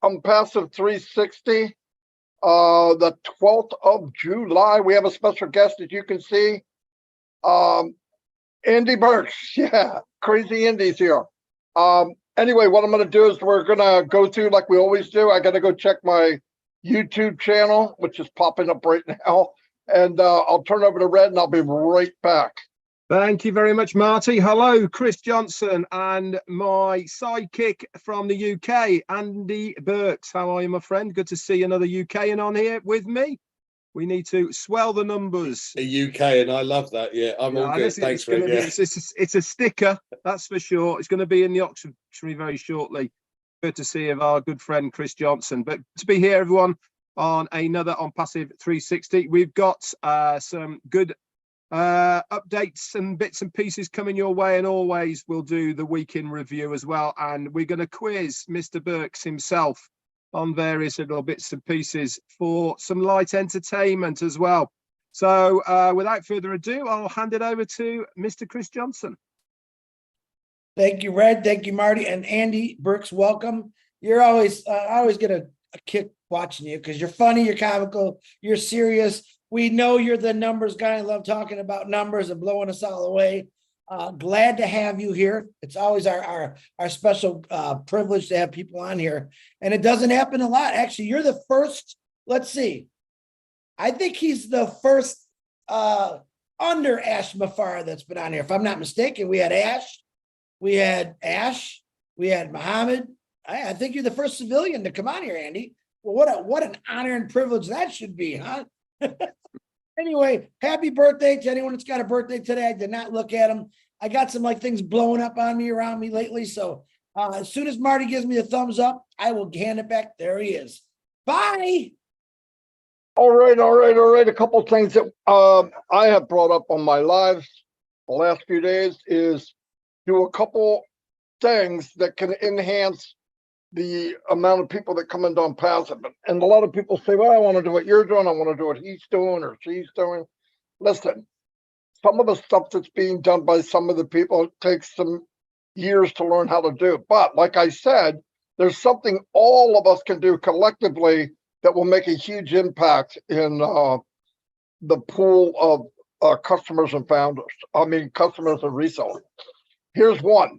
OnPassive 360, the 12th of July. We have a special guest that you can see. Andy Berks. Yeah, crazy Andy's here. Anyway, what I'm going to do is we're going to go through like we always do. I got to go check my YouTube channel, which is popping up right now. And I'll turn over to Red and I'll be right back. Thank you very much, Marty. Hello, Chris Johnson and my sidekick from the UK, Andy Berks. How are you, my friend? Good to see another UKan on here with me. We need to swell the numbers. A UK, and I love that. Yeah, I'm all good. Thanks, Rick. It's a sticker, that's for sure. It's going to be in the Oxfordshire very shortly. Good to see our good friend Chris Johnson. But to be here, everyone, on another OnPassive 360. We've got some good updates and bits and pieces coming your way, and always we'll do the week in review as well. And we're going to quiz Mr. Berks himself on various little bits and pieces for some light entertainment as well. So without further ado, I'll hand it over to Mr. Chris Johnson. Thank you, Red. Thank you, Marty. And Andy Berks, welcome. You're always, I always get a kick watching you because you're funny, you're comical, you're serious. We know you're the numbers guy. I love talking about numbers and blowing us all away. Glad to have you here. It's always our special privilege to have people on here. And it doesn't happen a lot. Actually, you're the first, let's see. I think he's the first under Ash Mafar that's been on here. If I'm not mistaken, we had Ash, we had Muhammad. I think you're the first civilian to come on here, Andy. Well, what an honor and privilege that should be, huh? Anyway, happy birthday to anyone that's got a birthday today. I did not look at them. I got some things blowing up on me around me lately. So as soon as Marty gives me a thumbs up, I will hand it back. There he is. Bye. All right. A couple of things that I have brought up on my lives the last few days is do a couple things that can enhance the amount of people that come into OnPassive. And a lot of people say, well, I want to do what you're doing. I want to do what he's doing or she's doing. Listen, some of the stuff that's being done by some of the people takes some years to learn how to do. But like I said, there's something all of us can do collectively that will make a huge impact in the pool of customers and founders. I mean, customers and resellers. Here's one.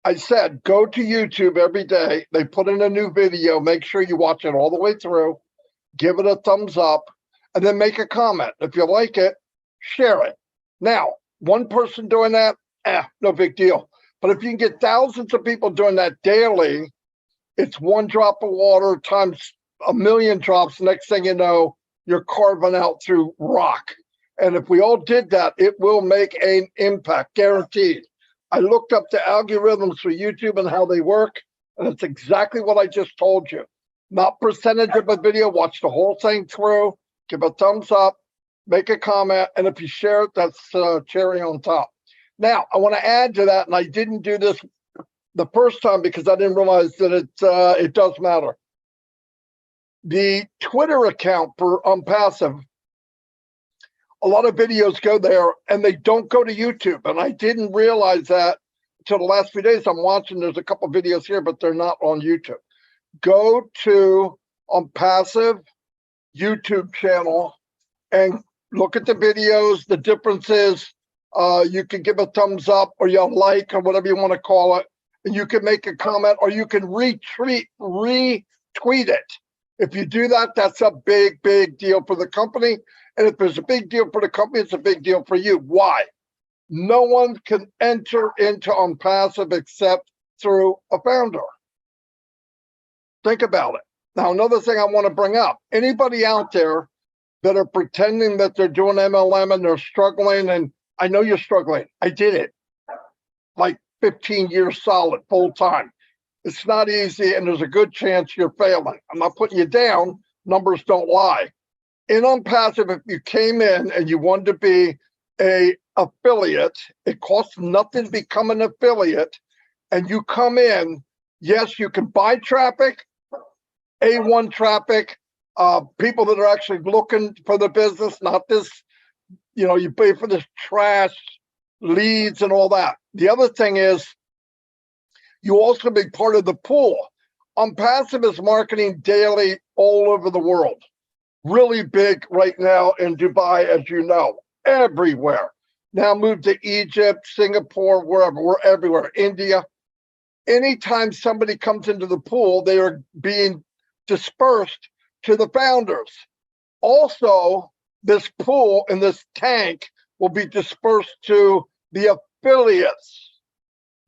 I said, go to YouTube every day. They put in a new video. Make sure you watch it all the way through. Give it a thumbs up, and then make a comment. If you like it, share it. Now, one person doing that, no big deal. But if you can get thousands of people doing that daily, it's one drop of water times a million drops. Next thing you know, you're carving out through rock. And if we all did that, it will make an impact, guaranteed. I looked up the algorithms for YouTube and how they work, and it's exactly what I just told you. Not percentage of a video, watch the whole thing through, give a thumbs up, make a comment, and if you share it, that's cherry on top. Now, I want to add to that, and I didn't do this the first time because I didn't realize that it does matter. The Twitter account for OnPassive, a lot of videos go there and they don't go to YouTube. And I didn't realize that until the last few days. I'm watching, there's a couple videos here, but they're not on YouTube. Go to OnPassive YouTube channel and look at the videos, the differences. You can give a thumbs up or you like or whatever you want to call it. And you can make a comment or you can retweet it. If you do that, that's a big, big deal for the company. And if there's a big deal for the company, it's a big deal for you. Why? No one can enter into OnPassive except through a founder. Think about it. Now, another thing I want to bring up, anybody out there that are pretending that they're doing MLM and they're struggling, and I know you're struggling. I did it like 15 years solid, full time. It's not easy, and there's a good chance you're failing. I'm not putting you down. Numbers don't lie. In OnPassive, if you came in and you wanted to be an affiliate, it costs nothing to become an affiliate, and you come in, yes, you can buy traffic, A1 traffic, people that are actually looking for the business, not this, you pay for this trash, leads and all that. The other thing is, you also be part of the pool. OnPassive is marketing daily all over the world. Really big right now in Dubai, as you know, everywhere. Now moved to Egypt, Singapore, wherever. We're everywhere. India. Anytime somebody comes into the pool, they are being dispersed to the founders. Also, this pool and this tank will be dispersed to the affiliates.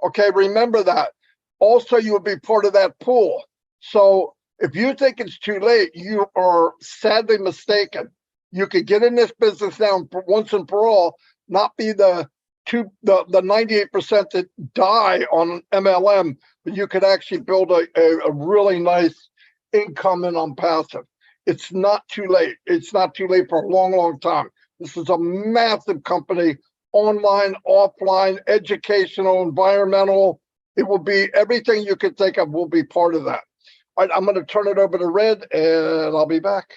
Okay, remember that. Also, you will be part of that pool. So if you think it's too late, you are sadly mistaken. You could get in this business now once and for all, not be the 98% that die on MLM, but you could actually build a really nice income in OnPassive. It's not too late. It's not too late for a long, long time. This is a massive company, online, offline, educational, environmental. It will be everything you could think of will be part of that. All right, I'm going to turn it over to Red, and I'll be back.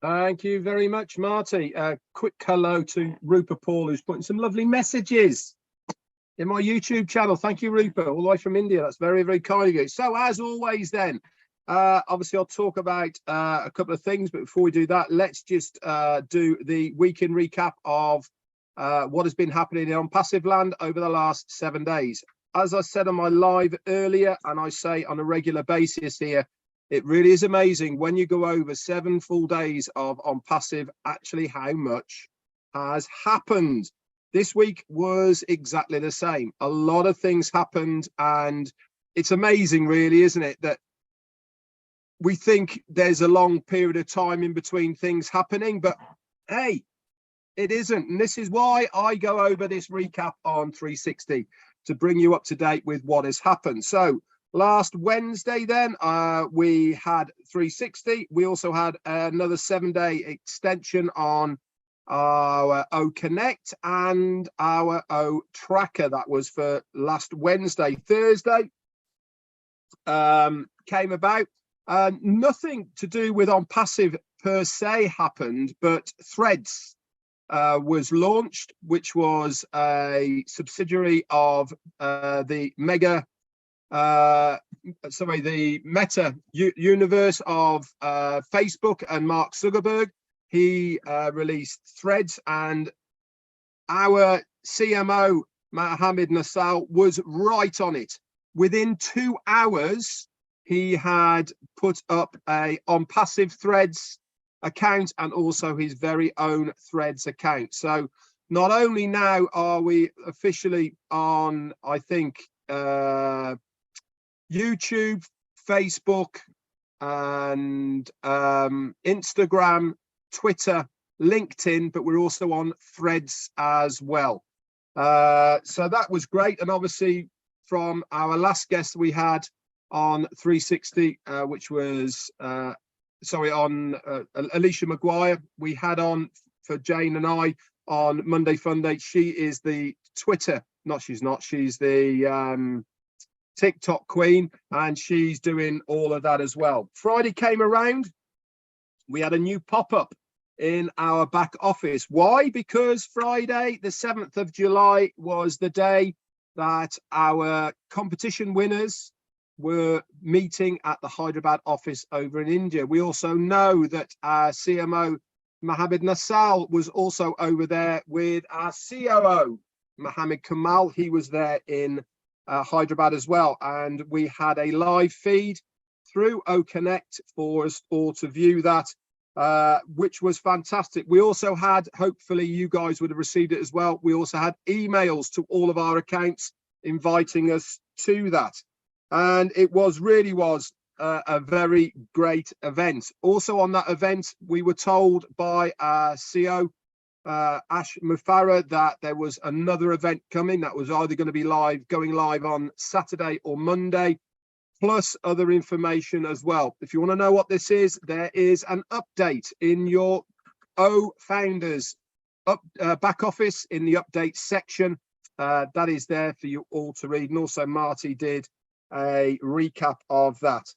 Thank you very much, Marty. Quick hello to Rupert Paul, who's putting some lovely messages in my YouTube channel. Thank you, Rupert, all the way from India. That's very, very kind of you. So, as always, then, obviously, I'll talk about a couple of things. But before we do that, let's just do the weekend recap of what has been happening in OnPassive land over the last 7 days. As I said on my live earlier, and I say on a regular basis here, it really is amazing when you go over 7 full days of OnPassive, actually how much has happened. This week was exactly the same. A lot of things happened, and it's amazing, really, isn't it, that we think there's a long period of time in between things happening, but hey, it isn't. And this is why I go over this recap on 360 to bring you up to date with what has happened. So last Wednesday, then, we had 360. We also had another 7-day extension on our OConnect and our Otracker. That was for last Wednesday. Thursday came about. Nothing to do with OnPassive per se happened, but Threads was launched, which was a subsidiary of the Meta universe of Facebook and Mark Zuckerberg. He released Threads, and our CMO, Mohammed Nassal, was right on it. Within 2 hours, he had put up a OnPassive Threads account and also his very own Threads account. So not only now are we officially on, I think, YouTube, Facebook, and Instagram, Twitter, LinkedIn, but we're also on Threads as well. So that was great. And obviously from our last guest we had on 360, which was on Alicia Maguire, we had on for Jane and I on Monday Funday. She is the Twitter, she's the TikTok queen, and she's doing all of that as well. Friday came around, we had a new pop-up in our back office. Why? Because Friday the 7th of July was the day that our competition winners were meeting at the Hyderabad office over in India. We also know that our CMO Mohammed Nassal was also over there with our COO Mohammed Kamal. He was there in Hyderabad as well, and we had a live feed through OConnect for us all to view that, which was fantastic. We also had, hopefully you guys would have received it as well, we also had emails to all of our accounts inviting us to that, and it really was a very great event. Also on that event, we were told by our CEO Ash Mufarah that there was another event coming that was either going to be going live on Saturday or Monday, plus other information as well. If you want to know what this is, there is an update in your Founders back office in the update section. That is there for you all to read, and also Marty did a recap of that.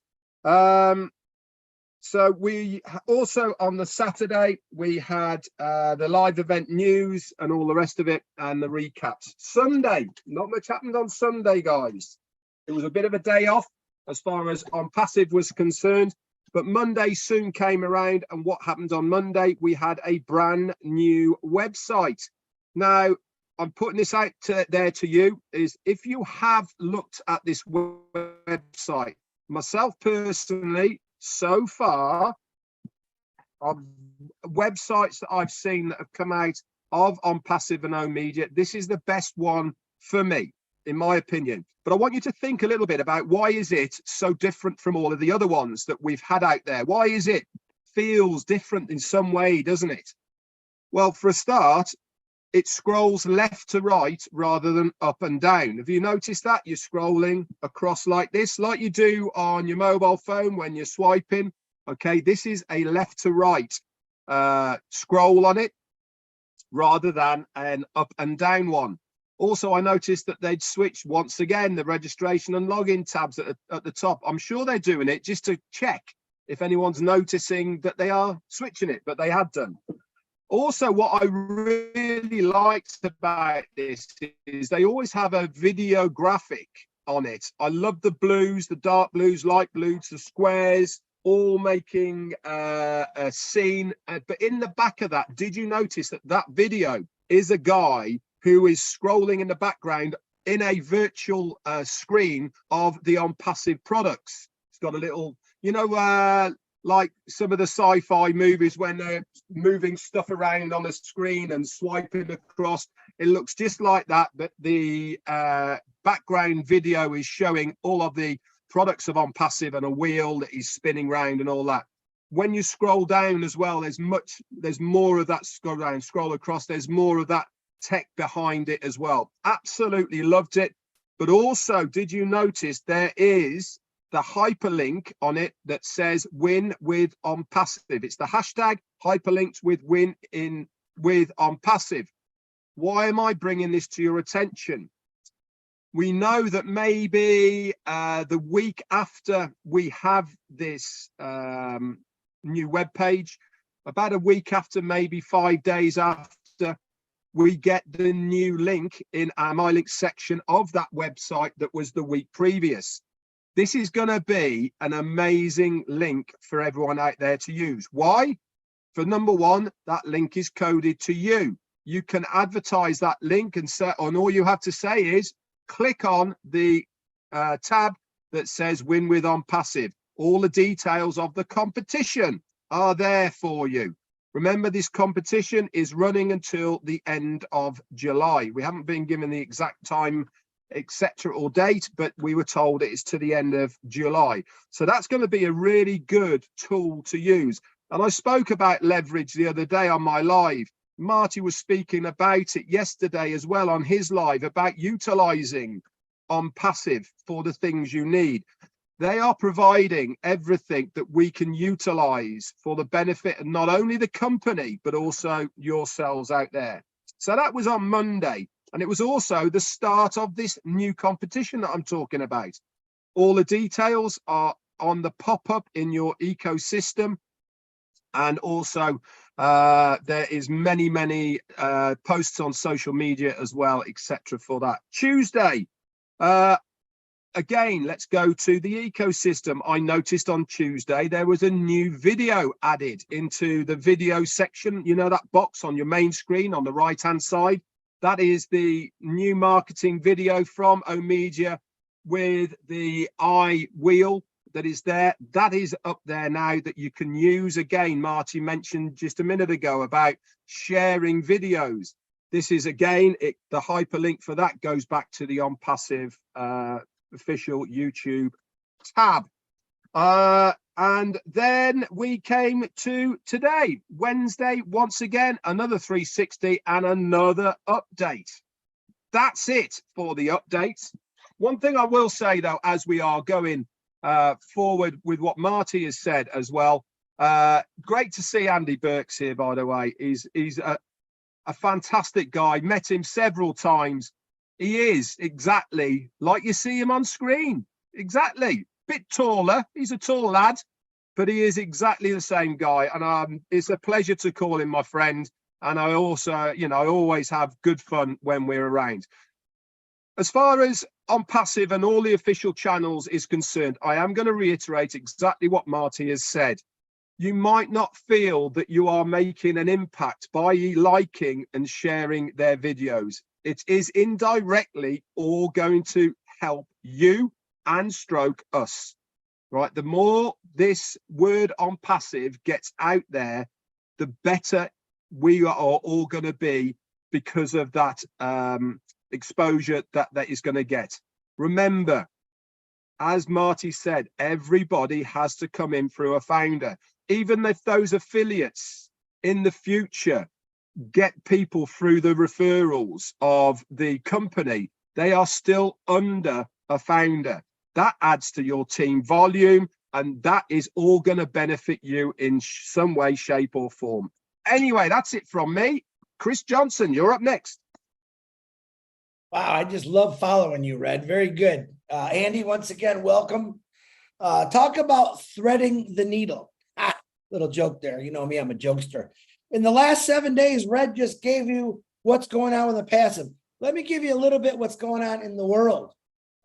So we also on the Saturday we had the live event news and all the rest of it and the recaps. Sunday, not much happened on Sunday, guys. It was a bit of a day off. as far as OnPassive was concerned. But Monday soon came around, and what happened on Monday? We had a brand new website. Now, I'm putting this out there to you, is if you have looked at this website, myself personally, so far, of websites that I've seen that have come out of OnPassive and OMedia, this is the best one for me, in my opinion. But I want you to think a little bit about why is it so different from all of the other ones that we've had out there? Why is it feels different in some way, doesn't it? Well, for a start, it scrolls left to right rather than up and down. Have you noticed that? You're scrolling across like this, like you do on your mobile phone when you're swiping. Okay, this is a left to right scroll on it rather than an up and down one. Also, I noticed that they'd switched once again the registration and login tabs at the top. I'm sure they're doing it just to check if anyone's noticing that they are switching it, but they had done. Also, what I really liked about this is they always have a video graphic on it. I love the blues, the dark blues, light blues, the squares, all making a scene. But in the back of that, did you notice that that video is a guy who is scrolling in the background in a virtual screen of the OnPassive products? It's got a little, you know, like some of the sci-fi movies when they're moving stuff around on the screen and swiping across. It looks just like that, but the background video is showing all of the products of OnPassive and a wheel that he's spinning round and all that. When you scroll down as well, there's more of that scroll across, there's more of that tech behind it as well. Absolutely loved it. But also, did you notice there is the hyperlink on it that says win with OnPassive? It's the hashtag hyperlinked with win in with OnPassive. Why am I bringing this to your attention? We know that maybe the week after we have this new web page, about a week after, maybe 5 days after, we get the new link in our My Link section of that website that was the week previous. This is going to be an amazing link for everyone out there to use. Why? For number one, that link is coded to you. You can advertise that link and all you have to say is click on the tab that says win with OnPassive. All the details of the competition are there for you. Remember, this competition is running until the end of July. We haven't been given the exact time, etc. or date, but we were told it is to the end of July. So that's going to be a really good tool to use. And I spoke about leverage the other day on my live. Marty was speaking about it yesterday as well on his live about utilizing OnPassive for the things you need. They are providing everything that we can utilize for the benefit of not only the company, but also yourselves out there. So that was on Monday. And it was also the start of this new competition that I'm talking about. All the details are on the pop-up in your ecosystem. And also there is many posts on social media as well, etc. for that. Tuesday, again, let's go to the ecosystem. I noticed on Tuesday there was a new video added into the video section. You know, that box on your main screen on the right hand side. That is the new marketing video from OMedia with the eye wheel that is there. That is up there now that you can use. Again, Marty mentioned just a minute ago about sharing videos. This is again, the hyperlink for that goes back to the OnPassive official YouTube tab. And then we came to today, Wednesday, once again, another 360 and another update. That's it for the updates. One thing I will say, though, as we are going forward with what Marty has said as well, great to see Andy Berks here, by the way. He's a fantastic guy. Met him several times. He is exactly like you see him on screen. Exactly. Bit taller. He's a tall lad, but he is exactly the same guy. And it's a pleasure to call him my friend. And I also, you know, I always have good fun when we're around. as far as OnPassive and all the official channels is concerned, I am going to reiterate exactly what Marty has said. You might not feel that you are making an impact by liking and sharing their videos. It is indirectly all going to help you and stroke us, right? The more this word OnPassive gets out there, the better we are all going to be because of that exposure that is going to get. Remember, as Marty said, everybody has to come in through a founder. Even if those affiliates in the future get people through the referrals of the company, they are still under a founder. That adds to your team volume, and that is all going to benefit you in some way, shape, or form. Anyway, that's it from me. Chris Johnson, you're up next. Wow, I just love following you, Red. Very good. Andy, once again, welcome. Talk about threading the needle. Little joke there. You know me, I'm a jokester. In the last 7 days, Red just gave you what's going on with the passive. Let me give you a little bit what's going on in the world,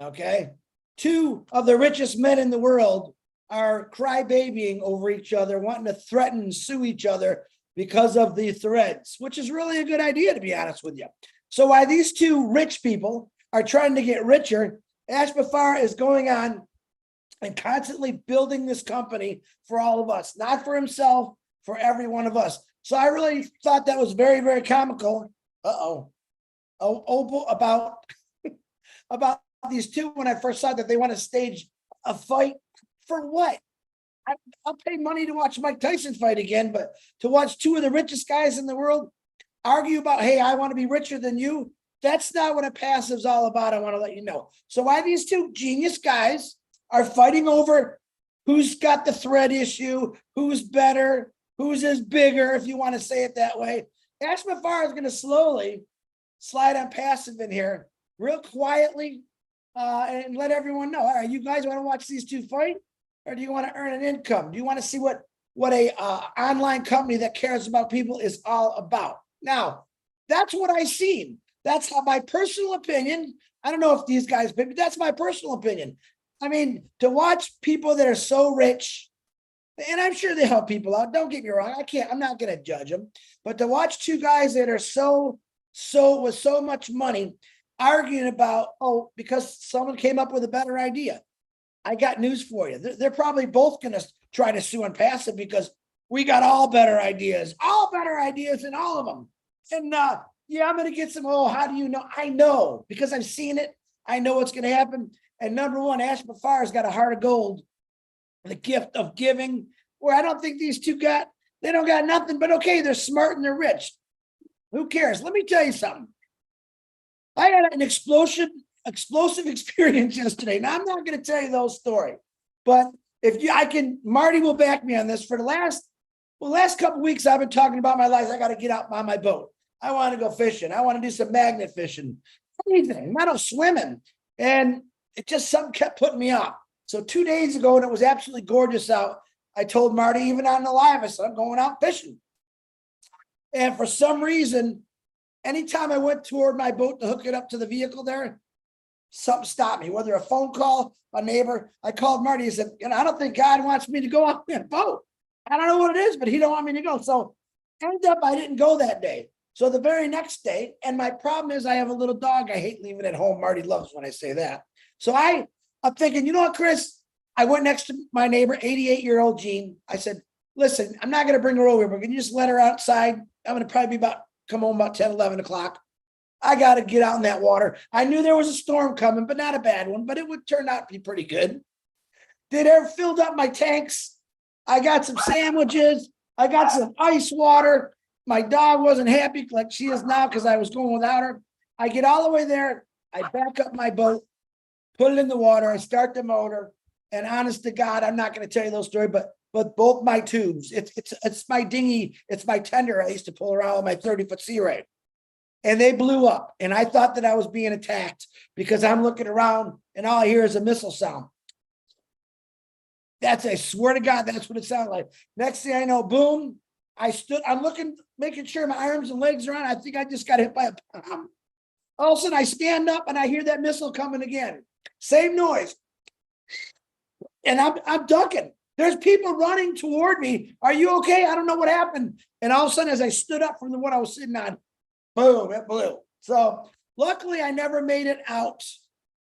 okay? 2 of the richest men in the world are crybabying over each other, wanting to threaten and sue each other because of the threads, which is really a good idea, to be honest with you. So while these 2 rich people are trying to get richer, Ash Bafar is going on and constantly building this company for all of us, not for himself, for every one of us. So I really thought that was very, very comical. About these 2 when I first saw that they want to stage a fight for what? I'll pay money to watch Mike Tyson fight again, but to watch 2 of the richest guys in the world argue about, hey, I want to be richer than you. That's not what a passive's all about. I want to let you know. So why these 2 genius guys are fighting over who's got the thread issue, who's better, who's is bigger, if you want to say it that way. Ash Bafar is going to slowly slide OnPassive in here real quietly and let everyone know. All right, you guys want to watch these 2 fight, or do you want to earn an income? Do you want to see what a online company that cares about people is all about? Now, that's what I seen. That's how my personal opinion. I don't know if these guys, but that's my personal opinion. I mean, to watch people that are so rich, and I'm sure they help people out. Don't get me wrong. I'm not going to judge them, but to watch 2 guys that are so with so much money arguing about, because someone came up with a better idea. I got news for you. They're probably both going to try to sue OnPassive because we got all better ideas in all of them. And yeah, I'm going to get some, how do you know? I know because I've seen it. I know what's going to happen. And number 1, Ash Bafar's got a heart of gold, the gift of giving, where I don't think these 2 they don't got nothing, but okay, they're smart and they're rich. Who cares? Let me tell you something. I had an explosive experience yesterday. Now, I'm not going to tell you the whole story, but Marty will back me on this. For the last couple of weeks, I've been talking about my life. I got to get out on my boat. I want to go fishing. I want to do some magnet fishing, anything, not swimming. And it just something kept putting me off. So 2 days ago, and it was absolutely gorgeous out, I told Marty, even on the live, I said, I'm going out fishing. And for some reason, anytime I went toward my boat to hook it up to the vehicle there, something stopped me, whether a phone call, a neighbor. I called Marty and said, I don't think God wants me to go out that boat. I don't know what it is, but he don't want me to go. So ended up, I didn't go that day. So the very next day, and my problem is I have a little dog I hate leaving at home. Marty loves when I say that. So I'm thinking, you know what, Chris? I went next to my neighbor, 88-year-old Jean. I said, listen, I'm not going to bring her over, but can you just let her outside? I'm going to probably come home about 10, 11 o'clock. I got to get out in that water. I knew there was a storm coming, but not a bad one, but it would turn out to be pretty good. Filled up my tanks. I got some sandwiches. I got some ice water. My dog wasn't happy like she is now because I was going without her. I get all the way there. I back up my boat, put it in the water. I start the motor. And honest to God, I'm not going to tell you those stories, but both my tubes, it's my dinghy, it's my tender I used to pull around with my 30-foot Sea Ray. And they blew up. And I thought that I was being attacked because I'm looking around and all I hear is a missile sound. I swear to God, that's what it sounded like. Next thing I know, boom, I'm looking, making sure my arms and legs are on. I think I just got hit by a bomb. All of a sudden I stand up and I hear that missile coming again. Same noise. And I'm ducking. There's people running toward me. Are you okay? I don't know what happened. And all of a sudden, as I stood up from the one I was sitting on, boom, it blew. So luckily, I never made it out.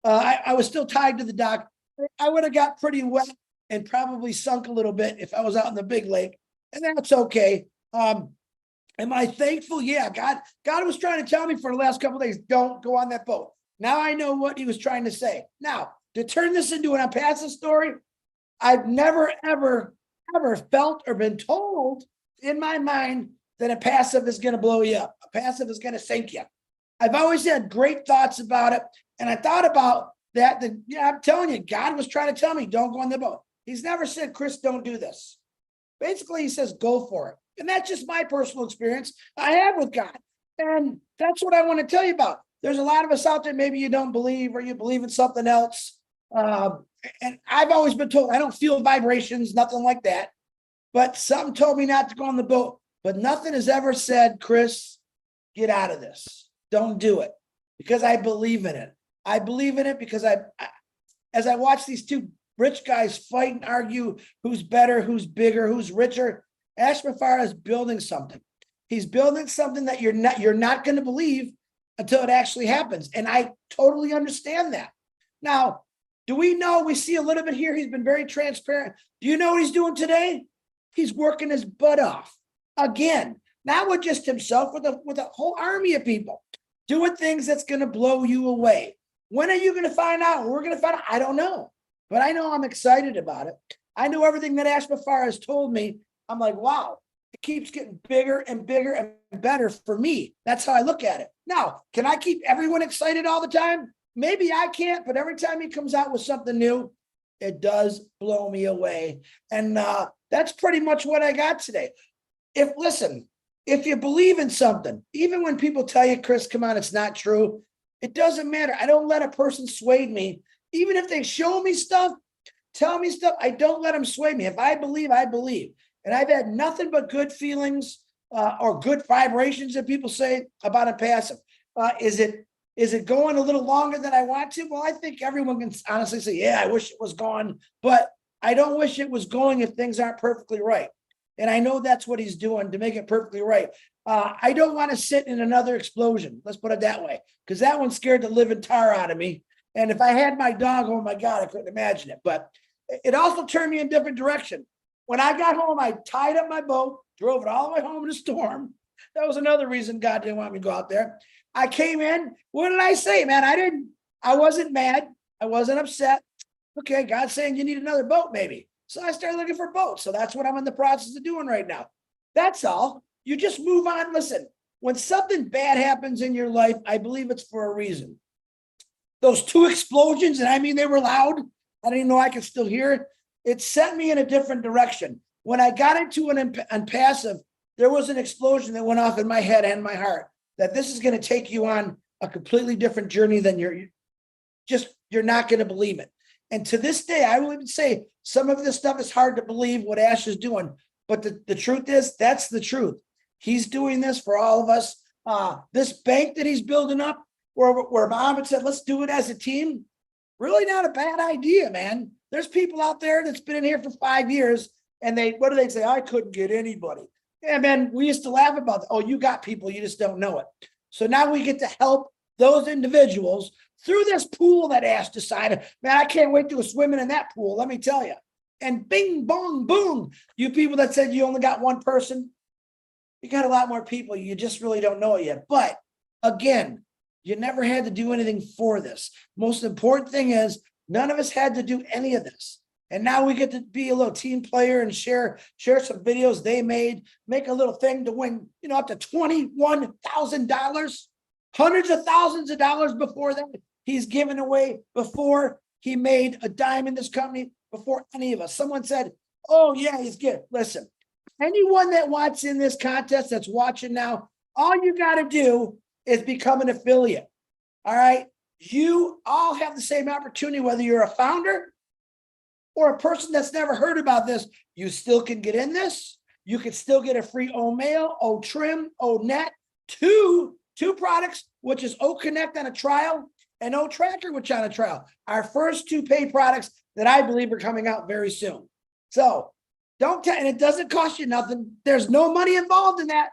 I was still tied to the dock. I would have got pretty wet and probably sunk a little bit if I was out in the big lake. And that's okay. Am I thankful? Yeah, God was trying to tell me for the last couple of days, don't go on that boat. Now I know what he was trying to say. Now, to turn this into an OnPassive story, I've never, ever felt or been told in my mind that OnPassive is going to blow you up. OnPassive is going to sink you. I've always had great thoughts about it. And I thought about that. Yeah, I'm telling you, God was trying to tell me, don't go on the boat. He's never said, Chris, don't do this. Basically, he says, go for it. And that's just my personal experience I have with God. And that's what I want to tell you about. There's a lot of us out there, maybe you don't believe or you believe in something else. And I've always been told I don't feel vibrations, nothing like that. But something told me not to go on the boat. But nothing has ever said, Chris, get out of this. Don't do it. Because I believe in it. I believe in it because as I watch these two rich guys fight and argue who's better, who's bigger, who's richer, Ashmafar is building something. He's building something that you're not going to believe until it actually happens. And I totally understand that. Now, do we know, we see a little bit here, he's been very transparent. Do you know what he's doing today? He's working his butt off again, not with just himself, with a whole army of people doing things that's going to blow you away. When are you going to find out? We're going to find out. I don't know, but I know I'm excited about it. I know everything that Ashmafar has told me. I'm like, wow, it keeps getting bigger and bigger and better for me. That's how I look at it. Now, can I keep everyone excited all the time? Maybe I can't, but every time he comes out with something new, it does blow me away. And that's pretty much what I got today. If you believe in something, even when people tell you, Chris, come on, it's not true, it doesn't matter. I don't let a person sway me. Even if they show me stuff, tell me stuff, I don't let them sway me. If I believe, I believe. And I've had nothing but good feelings or good vibrations that people say about OnPassive. Is it going a little longer than I want to? Well, I think everyone can honestly say, yeah, I wish it was gone, but I don't wish it was going if things aren't perfectly right. And I know that's what he's doing to make it perfectly right. I don't want to sit in another explosion. Let's put it that way, because that one scared the living tar out of me. And if I had my dog, oh my God, I couldn't imagine it. But it also turned me in a different direction. When I got home, I tied up my boat, drove it all the way home in a storm. That was another reason God didn't want me to go out there. I came in. What did I say, man? I wasn't mad. I wasn't upset. Okay, God's saying you need another boat, maybe. So I started looking for boats. So that's what I'm in the process of doing right now. That's all. You just move on. Listen, when something bad happens in your life, I believe it's for a reason. Those two explosions, and I mean, they were loud. I didn't even know I could still hear it. It sent me in a different direction. When I got into an OnPassive, there was an explosion that went off in my head and my heart, that this is going to take you on a completely different journey than you're not going to believe it. And to this day, I would say some of this stuff is hard to believe what Ash is doing. But the truth is, that's the truth. He's doing this for all of us. This bank that he's building up, where Muhammad said, let's do it as a team. Really not a bad idea, man. There's people out there that's been in here for 5 years, and what do they say? I couldn't get anybody. Yeah, man, we used to laugh about that. Oh, you got people, you just don't know it. So now we get to help those individuals through this pool that Ash decided. Man, I can't wait to go swimming in that pool, let me tell you. And bing, bong, boom. You people that said you only got one person, you got a lot more people. You just really don't know it yet. But again, you never had to do anything for this. Most important thing is none of us had to do any of this. And now we get to be a little team player and share some videos they made, make a little thing to win, up to $21,000, hundreds of thousands of dollars before that. He's given away before he made a dime in this company, before any of us. Someone said, oh yeah, he's good. Listen, anyone that wants in this contest that's watching now, all you got to do is become an affiliate. All right. You all have the same opportunity, whether you're a founder or a person that's never heard about this. You still can get in this. You can still get a free O-mail, O-trim, O-net, 2 2 products, which is OConnect on a trial and Otracker, which on a trial. Our first 2 paid products that I believe are coming out very soon. So don't and it doesn't cost you nothing. There's no money involved in that.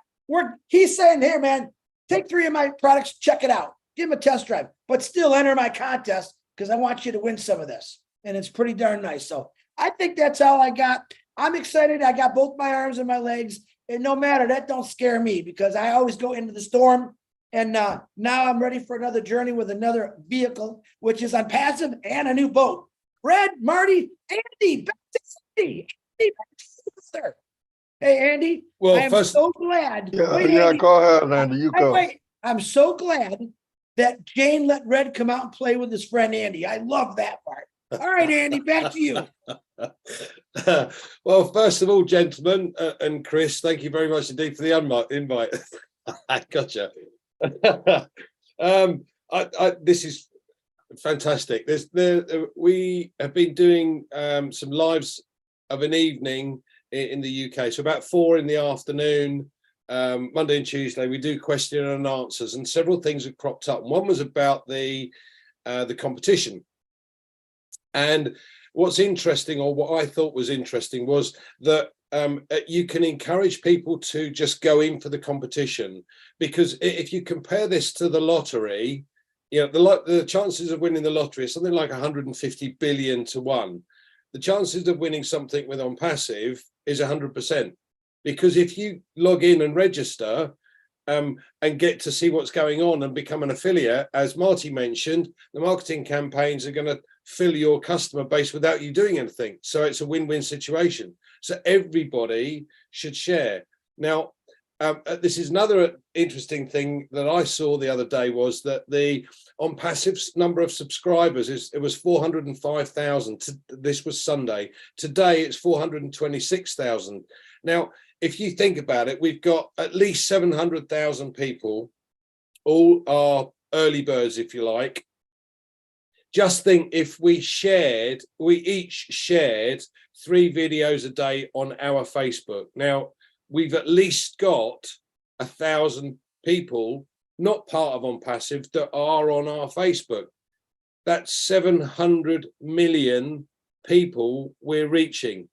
He's saying, here, man, take 3 of my products, check it out, give him a test drive, but still enter my contest because I want you to win some of this. And it's pretty darn nice. So I think that's all I got. I'm excited. I got both my arms and my legs. And no matter, that don't scare me because I always go into the storm. And now I'm ready for another journey with another vehicle, which is OnPassive and a new boat. Red, Marty, Andy, back to Andy. Andy, back to you, sir. Hey, Andy. Well, I am first, so glad. Yeah, Wait, yeah, Andy. go ahead, Andy. You go. Wait. I'm so glad that Jane let Red come out and play with his friend Andy. I love that part. All right, Andy, back to you. well, first of all, gentlemen, and Chris, thank you very much indeed for the invite. I gotcha. This is fantastic. We have been doing some lives of an evening in the UK. So about 4 in the afternoon, Monday and Tuesday, we do question and answers, and several things have cropped up. One was about the competition. And what's interesting, or what I thought was interesting, was that you can encourage people to just go in for the competition, because if you compare this to the lottery, you know, the chances of winning the lottery is something like 150 billion to 1. The chances of winning something with OnPassive is 100%, because if you log in and register and get to see what's going on and become an affiliate, as Marty mentioned, the marketing campaigns are going to fill your customer base without you doing anything. So it's a win-win situation. So everybody should share. Now, this is another interesting thing that I saw the other day, was that the OnPassive's number of subscribers it was 405,000. This was Sunday. Today it's 426,000. Now, if you think about it, we've got at least 700,000 people, all are early birds, if you like. Just think if we each shared 3 videos a day on our Facebook. Now, we've at least got 1,000 people not part of OnPassive that are on our Facebook. That's 700 million people we're reaching.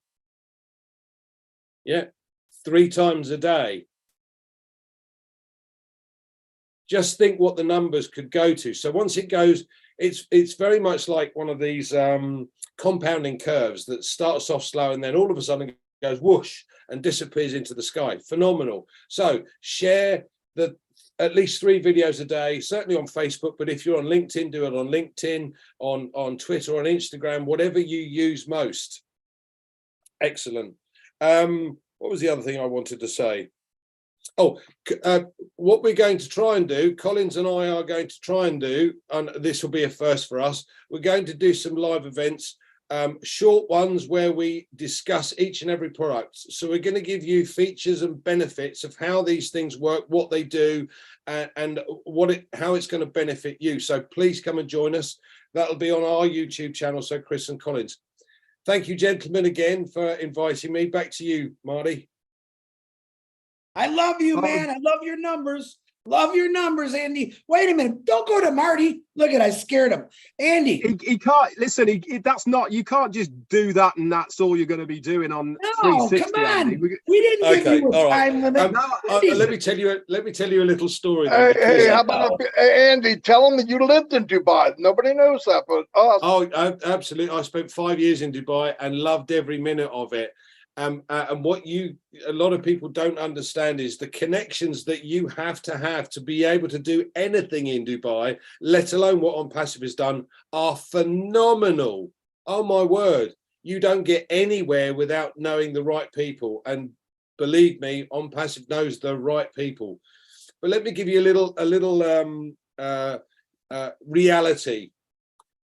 Yeah, 3 times a day. Just think what the numbers could go to. So once it goes, it's very much like one of these compounding curves that starts off slow and then all of a sudden goes whoosh and disappears into the sky. Phenomenal. So share at least 3 videos a day, certainly on Facebook, but if you're on LinkedIn, do it on LinkedIn, on Twitter, on Instagram, whatever you use most. Excellent. What was the other thing I wanted to say? Oh, what we're going to try and do, Collins and I are going to try and do, and this will be a first for us, we're going to do some live events, short ones where we discuss each and every product. So we're going to give you features and benefits of how these things work, what they do, and how it's going to benefit you. So please come and join us. That'll be on our YouTube channel. So Chris and Collins. Thank you, gentlemen, again for inviting me. Back to you, Marty. I love you, man. I love your numbers. Love your numbers, Andy. Wait a minute. Don't go to Marty. Look at, I scared him. Andy. He can't, listen, that's not, you can't just do that and that's all you're going to be doing on 360. Come on. Andy. We didn't give you a time limit. Let me tell you a little story. Hey, how about Andy? Tell them that you lived in Dubai. Nobody knows that, but us. Oh, absolutely. I spent 5 years in Dubai and loved every minute of it. And what a lot of people don't understand is the connections that you have to be able to do anything in Dubai, let alone what OnPassive has done, are phenomenal. Oh my word. You don't get anywhere without knowing the right people. And believe me, OnPassive knows the right people. But let me give you a little reality.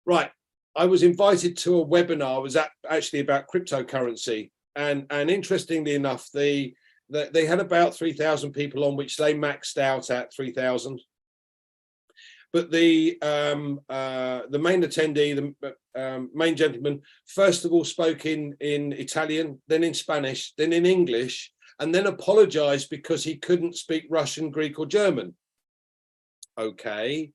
Right. I was invited to a webinar. It was actually about cryptocurrency. And interestingly enough, they had about 3,000 people on, which they maxed out at 3,000. But the main attendee, the main gentleman, first of all spoke in Italian, then in Spanish, then in English, and then apologized because he couldn't speak Russian, Greek, or German. okay.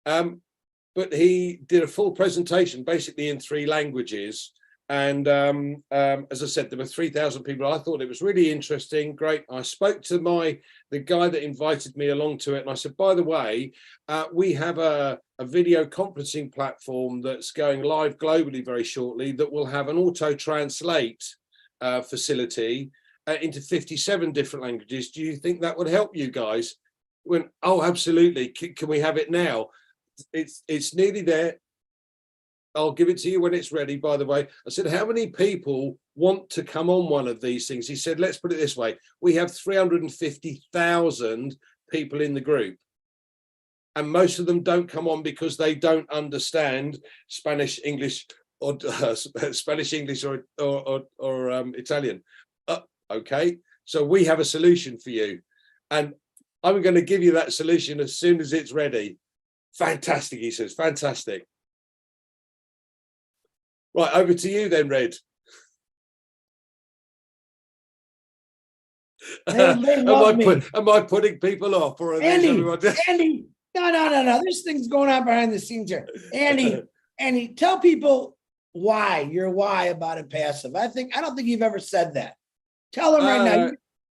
But he did a full presentation basically in 3 languages. And as I said, there were 3,000 people. I thought it was really interesting. Great. I spoke to the guy that invited me along to it. And I said, by the way, we have a video conferencing platform that's going live globally very shortly that will have an auto translate facility into 57 different languages. Do you think that would help you guys? Went, oh, absolutely. Can we have it now? It's nearly there. I'll give it to you when it's ready, by the way. I said, how many people want to come on one of these things? He said, let's put it this way. We have 350,000 people in the group. And most of them don't come on because they don't understand Spanish, English, or Spanish, English, or Italian. Okay, so we have a solution for you. And I'm going to give you that solution as soon as it's ready. Fantastic, he says, fantastic. Right, over to you then, Red. They love me. Am I putting people off, or are Andy, everyone? Andy, no. There's things going on behind the scenes here. Andy, tell people your why about OnPassive. I don't think you've ever said that. Tell them right now.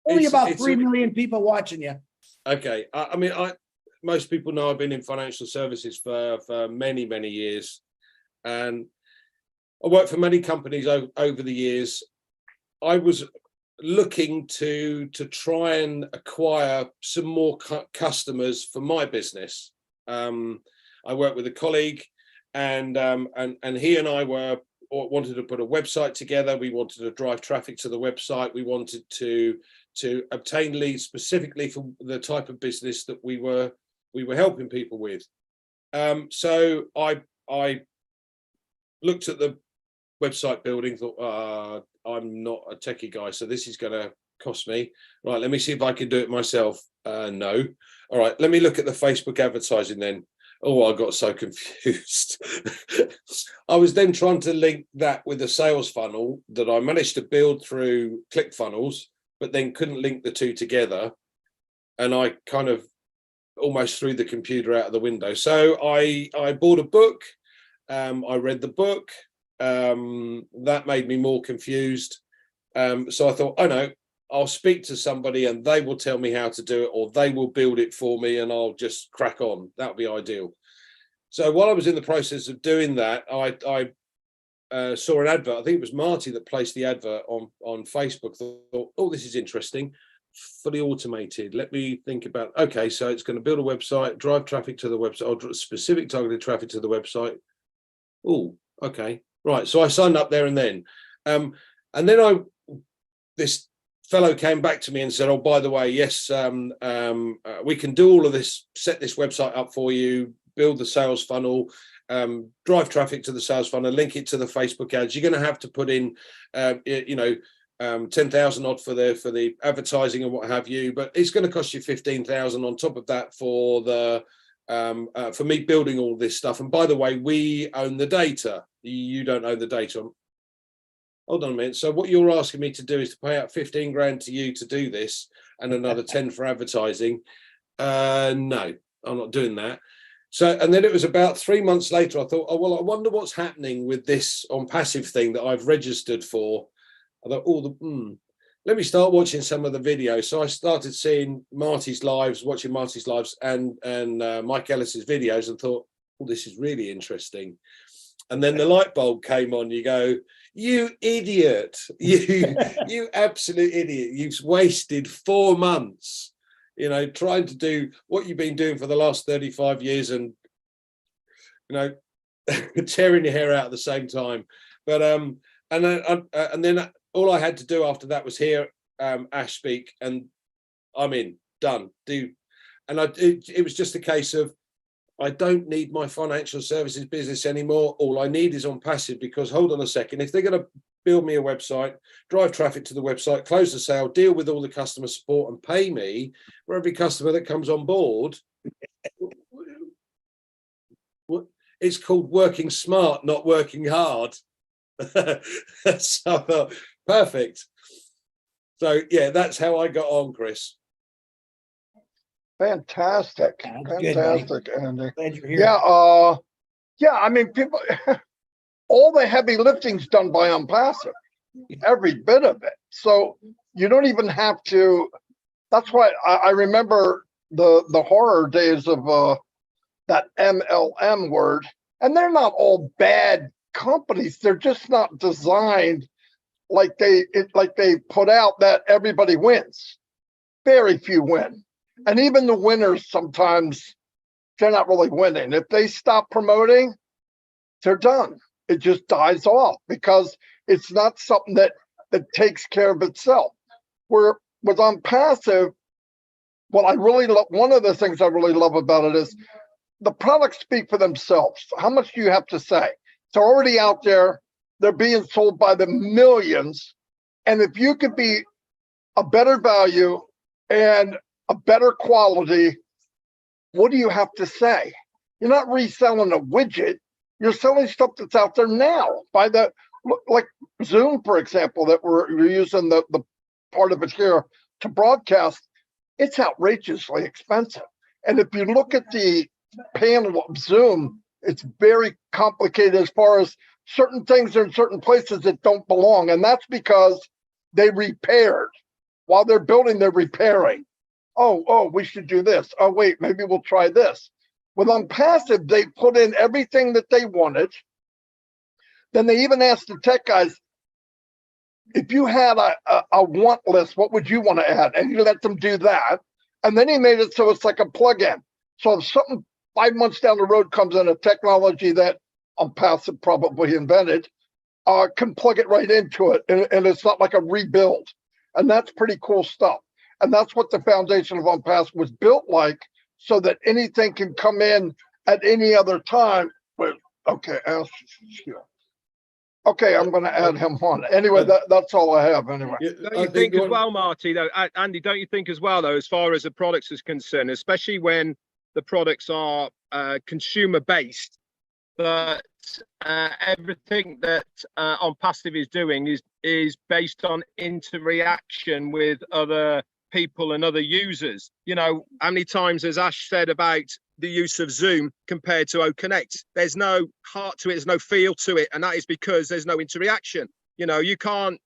Only about 3 million people watching you. Okay, I mean, most people know I've been in financial services for many, many years, and I worked for many companies over the years. I was looking to try and acquire some more customers for my business. I worked with a colleague, and he and I wanted to put a website together. We wanted to drive traffic to the website. We wanted to obtain leads specifically for the type of business that we were helping people with. So I looked at the website building, thought, I'm not a techie guy, so this is going to cost me. Right, let me see if I can do it myself. No. All right, let me look at the Facebook advertising then. Oh, I got so confused. I was then trying to link that with a sales funnel that I managed to build through ClickFunnels, but then couldn't link the two together. And I kind of almost threw the computer out of the window. So I bought a book. I read the book. That made me more confused. So I thought, oh no, I'll speak to somebody and they will tell me how to do it, or they will build it for me and I'll just crack on. That would be ideal. So while I was in the process of doing that, I saw an advert. I think it was Marty that placed the advert on Facebook. Thought, oh, this is interesting. Fully automated. Let me think about, okay, so it's going to build a website, drive traffic to the website, or specific targeted traffic to the website. Oh, okay. Right. So I signed up there and then. And then this fellow came back to me and said, oh, by the way, yes, we can do all of this, set this website up for you, build the sales funnel, drive traffic to the sales funnel, link it to the Facebook ads. You're going to have to put in, 10,000 odd for the advertising and what have you, but it's going to cost you 15,000 on top of that for me building all this stuff. And by the way, we own the data. You don't own the data. Hold on a minute. So what you're asking me to do is to pay out 15 grand to you to do this and another 10 for advertising. No, I'm not doing that. So, and then it was about 3 months later, I thought, oh, well, I wonder what's happening with this OnPassive thing that I've registered for. I thought, let me start watching some of the videos. So I started seeing Marty's lives, watching Marty's lives and Mike Ellis's videos, and thought, oh, this is really interesting. And then the light bulb came on. You go, you idiot, you absolute idiot. You've wasted 4 months, trying to do what you've been doing for the last 35 years and, tearing your hair out at the same time. But, and then all I had to do after that was hear Ash speak, and I'm in, done, do. And it was just a case of, I don't need my financial services business anymore. All I need is OnPassive, because hold on a second, if they're going to build me a website, drive traffic to the website, close the sale, deal with all the customer support and pay me for every customer that comes on board, it's called working smart, not working hard. So perfect. So yeah, that's how I got on, Chris. Fantastic. Sounds good, buddy. Fantastic, Andy. Glad you're here. Yeah, yeah, I mean, people, all the heavy lifting's done by OnPassive, every bit of it. So you don't even have to, that's why I remember the horror days of that MLM word, and they're not all bad companies. They're just not designed like they put out that everybody wins. Very few win. And even the winners, sometimes they're not really winning. If they stop promoting, they're done. It just dies off because it's not something that takes care of itself. Where with OnPassive, what I really love, one of the things I really love about it is the products speak for themselves. How much do you have to say? They're already out there. They're being sold by the millions. And if you could be a better value and a better quality, what do you have to say? You're not reselling a widget. You're selling stuff that's out there now. By the, like Zoom, for example, that we're using the part of it here to broadcast. It's outrageously expensive. And if you look at the panel of Zoom, it's very complicated as far as certain things are in certain places that don't belong. And that's because they repaired. While they're building, they're repairing. Oh, we should do this. Oh, wait, maybe we'll try this. With OnPassive, they put in everything that they wanted. Then they even asked the tech guys, if you had a want list, what would you want to add? And you let them do that. And then he made it so it's like a plug-in. So if something 5 months down the road comes in, a technology that OnPassive probably invented, can plug it right into it. And it's not like a rebuild. And that's pretty cool stuff. And that's what the foundation of OnPassive was built like, so that anything can come in at any other time. But okay, okay, I'm going to add him on. Anyway, that's all I have. Anyway, Don't you think as well, Marty? Though, Andy, don't you think as well, though, as far as the products is concerned, especially when the products are consumer based, that everything that OnPassive is doing is based on interaction with other people and other users. You know, how many times has Ash said about the use of Zoom compared to OConnect? There's no heart to it, there's no feel to it, and that is because there's no interaction. You know, you can't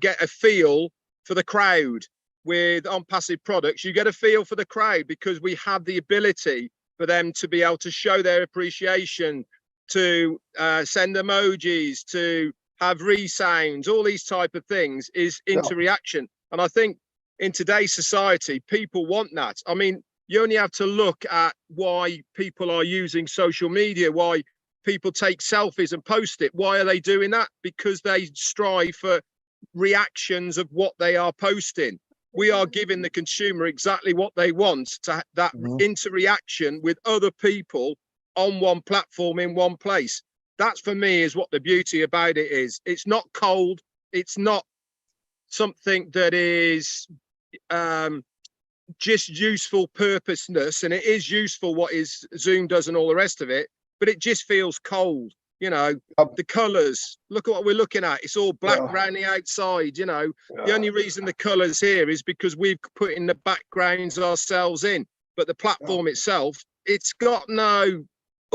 get a feel for the crowd. With OnPassive products, you get a feel for the crowd because we have the ability for them to be able to show their appreciation, to send emojis, to have resounds, all these type of things is interaction. And I think in today's society, people want that. I mean, you only have to look at why people are using social media, why people take selfies and post it. Why are they doing that? Because they strive for reactions of what they are posting. We are giving the consumer exactly what they want, to that interaction with other people on one platform in one place. That's, for me, is what the beauty about it is. It's not cold. It's not something that is just useful purposeness, and it is useful what is Zoom does and all the rest of it, but it just feels cold. You know, the colors, look at what we're looking at. It's all black around the outside. You know, the only reason the colors here is because we've put in the backgrounds ourselves in, but the platform itself, it's got no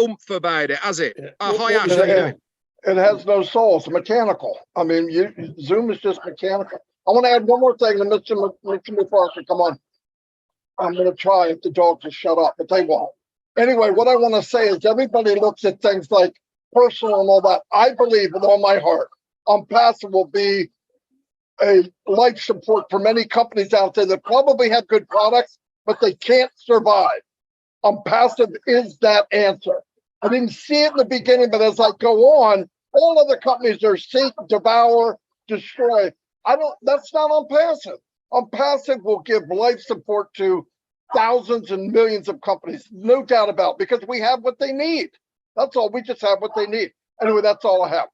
oomph about it, has it? Hi, Ash, how you doing? It has no soul. It's mechanical. I mean, Zoom is just mechanical. I want to add one more thing to Mr. Parker. Come on. I'm going to try if the dogs will shut up, but they won't. Anyway, what I want to say is everybody looks at things like personal and all that. I believe with all my heart, OnPassive will be a life support for many companies out there that probably have good products, but they can't survive. OnPassive is that answer. I didn't see it in the beginning, but as I go on, all other companies are seek, devour, destroy. That's not OnPassive. OnPassive will give life support to thousands and millions of companies, no doubt about it, because we have what they need. That's all. We just have what they need. Anyway, that's all I have.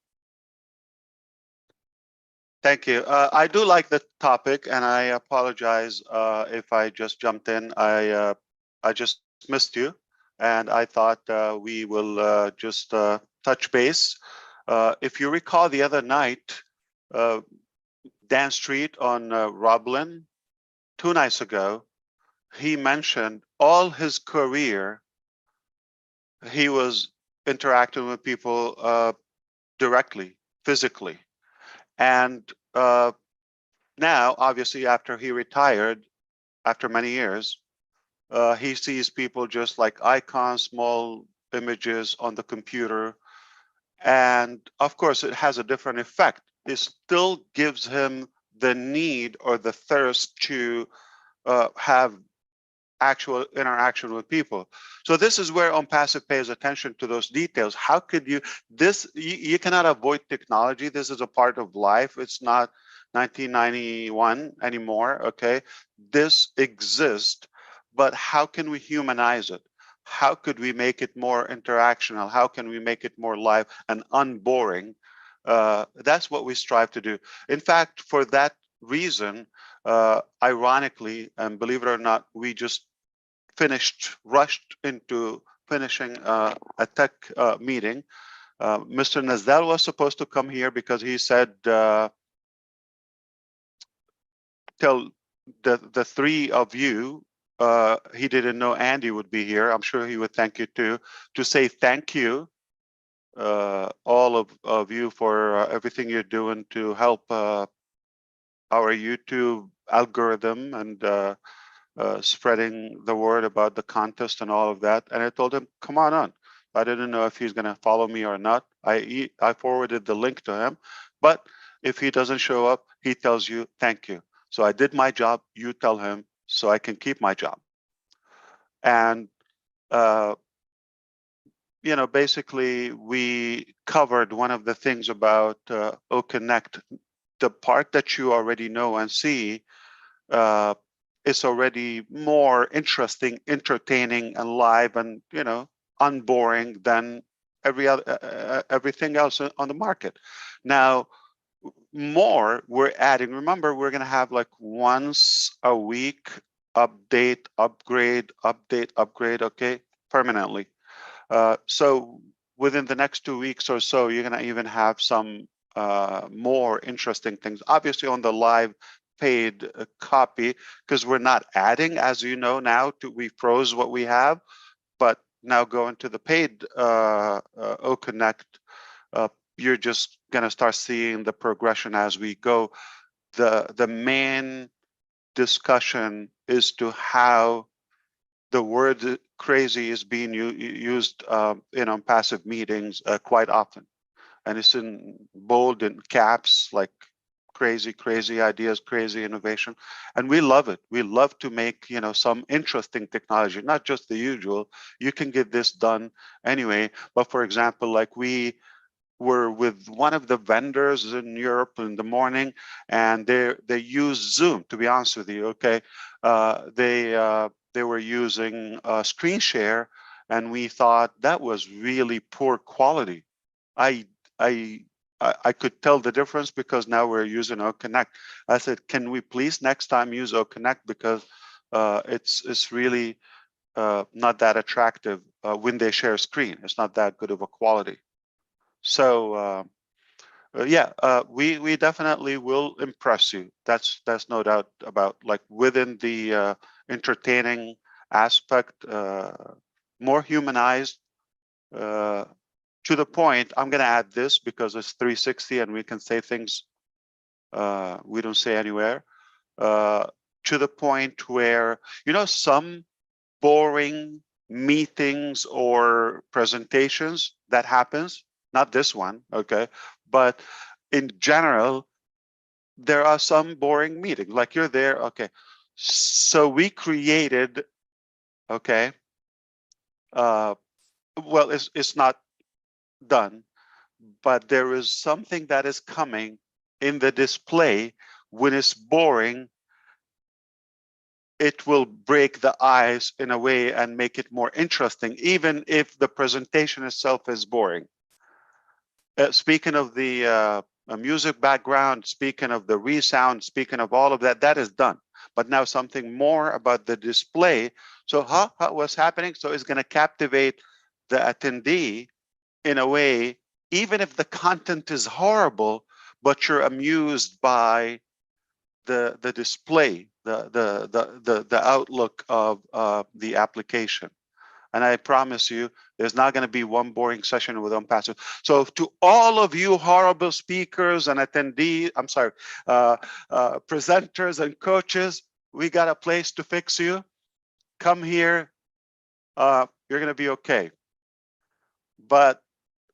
Thank you. I do like the topic, and I apologize if I just jumped in. I just missed you, and I thought we will just touch base. If you recall, the other night, Dan Street on Roblin, 2 nights ago, he mentioned all his career, he was interacting with people directly, physically. And now, obviously, after he retired, after many years, he sees people just like icons, small images on the computer. And of course, it has a different effect. It still gives him the need or the thirst to have actual interaction with people. So this is where OnPassive pays attention to those details. How could you, you cannot avoid technology. This is a part of life. It's not 1991 anymore, okay? This exists, but how can we humanize it? How could we make it more interactional? How can we make it more live and unboring? That's what we strive to do. In fact, for that reason, ironically, and believe it or not, we just rushed into finishing a tech meeting. Mr. Nazdal was supposed to come here because he said, tell the three of you, he didn't know Andy would be here. I'm sure he would thank you too, to say thank you, all of you for everything you're doing to help our YouTube algorithm and spreading the word about the contest and all of that. And I told him, come on. I didn't know if he's going to follow me or not. I forwarded the link to him, but if he doesn't show up, he tells you, thank you. So I did my job, you tell him, so I can keep my job. And, you know, basically we covered one of the things about OConnect, the part that you already know and see, is already more interesting, entertaining, and live, and you know, unboring than everything else on the market. Now, more we're adding. Remember, we're going to have like once a week update, upgrade, update, upgrade. Okay, permanently. So within the next 2 weeks or so, you're going to even have some more interesting things. Obviously, on the live paid copy, because we're not adding, as you know now, we froze what we have, but now going to the paid OConnect, you're just going to start seeing the progression as we go. The main discussion is to how the word crazy is being used in OnPassive meetings quite often. And it's in bold and caps, like crazy ideas, crazy innovation. And we love it. We love to make, you know, some interesting technology, not just the usual. You can get this done anyway. But for example, like we were with one of the vendors in Europe in the morning, and they use Zoom, to be honest with you, okay? They were using screen share, and we thought that was really poor quality. I could tell the difference because now we're using OConnect. I said, can we please next time use OConnect, because it's really not that attractive when they share screen. It's not that good of a quality. So yeah, we definitely will impress you. That's no doubt about. Like within the entertaining aspect, more humanized. To the point, I'm going to add this because it's 360 and we can say things we don't say anywhere. To the point where, you know, some boring meetings or presentations that happens, not this one, okay, but in general, there are some boring meetings, like you're there, okay. So we created, okay, well, it's not done, but there is something that is coming in the display. When it's boring, it will break the ice in a way and make it more interesting, even if the presentation itself is boring. Speaking of the music background, speaking of the resound, speaking of all of that, that is done. But now something more about the display. So what's happening? So it's going to captivate the attendee in a way, even if the content is horrible, but you're amused by the display, the outlook of the application. And I promise you, there's not going to be one boring session with OnPassive. So to all of you horrible speakers and attendees, I'm sorry, presenters and coaches, we got a place to fix you. Come here. You're going to be okay. But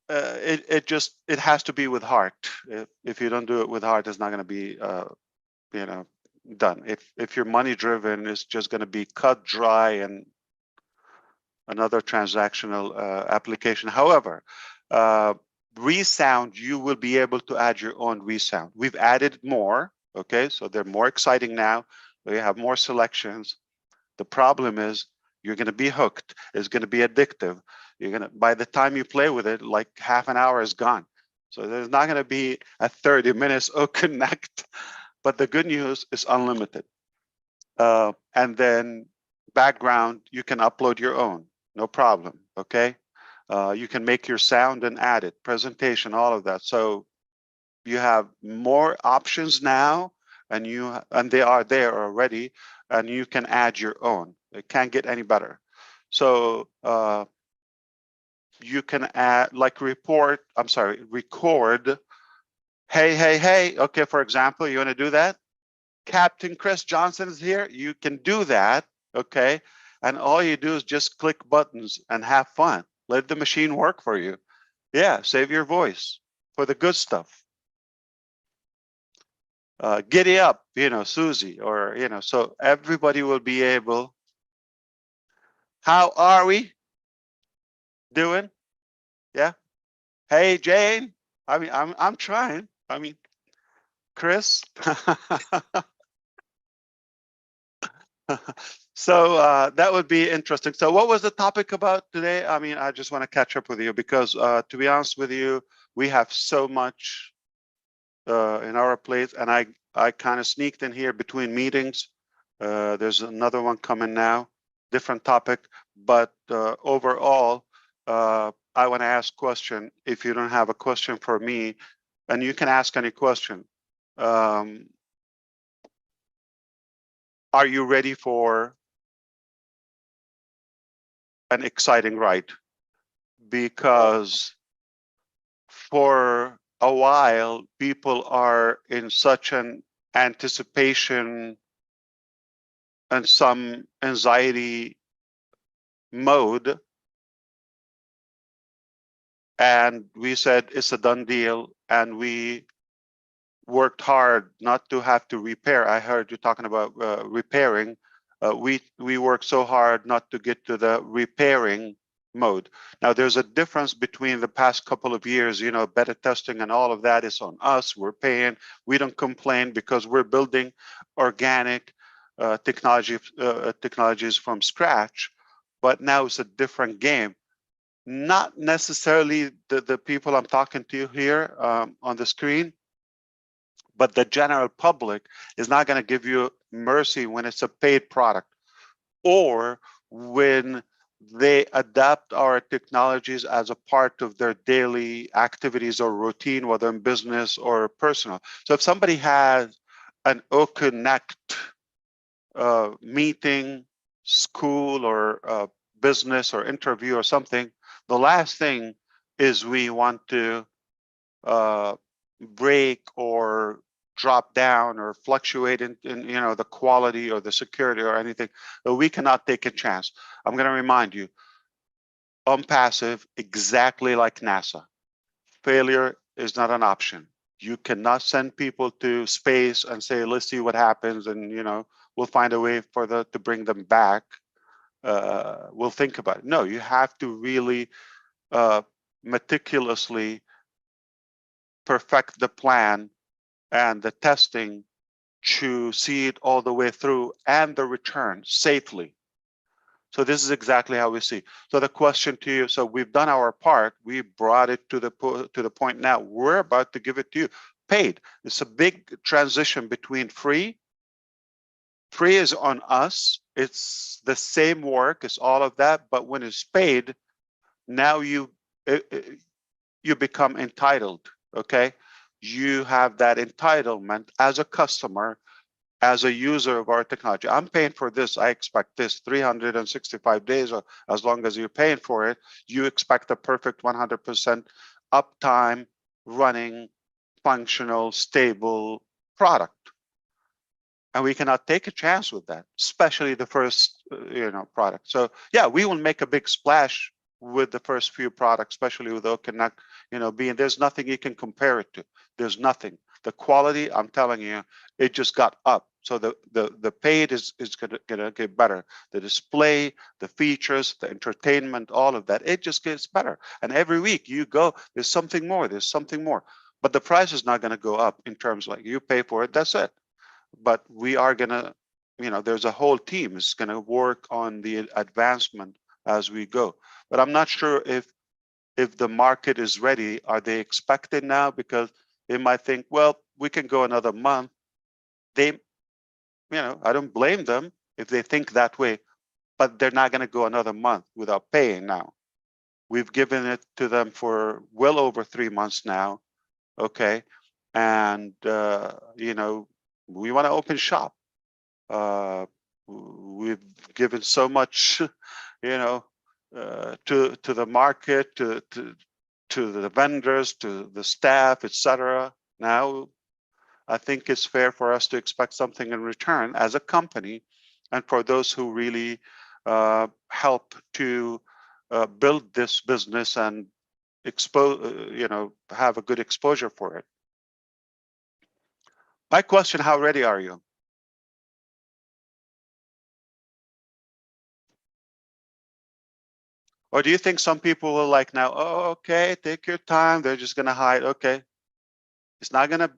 it has to be with heart. If you don't do it with heart, it's not going to be done. If you're money driven, it's just going to be cut dry and another transactional application. However, resound, you will be able to add your own resound. We've added more. Okay, so they're more exciting now. We have more selections. The problem is you're going to be hooked. It's going to be addictive. You're going to, by the time you play with it, like half an hour is gone. So there's not going to be a 30 minutes connect. But the good news is unlimited. And then background, you can upload your own, no problem. Okay, you can make your sound and add it, presentation, all of that. So you have more options now, and they are there already, and you can add your own. It can't get any better. So you can add, like, record. Hey. Okay, for example, you want to do that? Captain Chris Johnson is here. You can do that. Okay, and all you do is just click buttons and have fun. Let the machine work for you. Yeah, save your voice for the good stuff. Giddy up, Susie, or so everybody will be able. How are we doing? Yeah. Hey, Jane. I mean, I'm trying. I mean, Chris. So that would be interesting. So what was the topic about today? I mean, I just want to catch up with you because to be honest with you, we have so much in our plate, and I kind of sneaked in here between meetings. There's another one coming now, different topic, but overall, I want to ask a question. If you don't have a question for me, and you can ask any question. Are you ready for an exciting ride? Because for a while, people are in such an anticipation and some anxiety mode. And we said it's a done deal, and we worked hard not to have to repair. I heard you talking about repairing. We worked so hard not to get to the repairing mode. Now, there's a difference between the past couple of years, beta testing and all of that is on us. We're paying. We don't complain because we're building organic technologies from scratch. But now it's a different game. Not necessarily the people I'm talking to here on the screen, but the general public is not going to give you mercy when it's a paid product, or when they adapt our technologies as a part of their daily activities or routine, whether in business or personal. So if somebody has an OConnect meeting, school, or business or interview or something, the last thing is we want to break or drop down or fluctuate in the quality or the security or anything. But we cannot take a chance. I'm going to remind you, OnPassive, exactly like NASA, failure is not an option. You cannot send people to space and say, let's see what happens, and we'll find a way to bring them back. We'll think about it. No, you have to really meticulously perfect the plan and the testing to see it all the way through, and the return safely. So this is exactly how we see. So the question to you, so we've done our part. We brought it to the point now. We're about to give it to you paid. It's a big transition between free. Free is on us. It's the same work. It's all of that. But when it's paid, now you become entitled. Okay. You have that entitlement as a customer as a user of our technology. I'm paying for this. I expect this 365 days, or as long as you're paying for it, you expect a perfect 100% uptime, running, functional, stable product. And we cannot take a chance with that, especially the first, product. So yeah, we will make a big splash with the first few products, especially with Oconnect, being there's nothing you can compare it to. There's nothing. The quality, I'm telling you, it just got up. So the paid is gonna get better. The display, the features, the entertainment, all of that, it just gets better. And every week you go, there's something more, there's something more. But the price is not gonna go up in terms like you pay for it, that's it. But we are gonna, there's a whole team is gonna work on the advancement as we go. But I'm not sure if the market is ready. Are they expected now? Because they might think, well, we can go another month. They, I don't blame them if they think that way, but they're not going to go another month without paying now. We've given it to them for well over 3 months now. Okay. And, we want to open shop. We've given so much, to the market, to the vendors, to the staff, etc. Now, I think it's fair for us to expect something in return as a company, and for those who really help to build this business and have a good exposure for it. My question: how ready are you? Or do you think some people will like now, oh, okay, take your time, they're just going to hide? Okay, it's not going to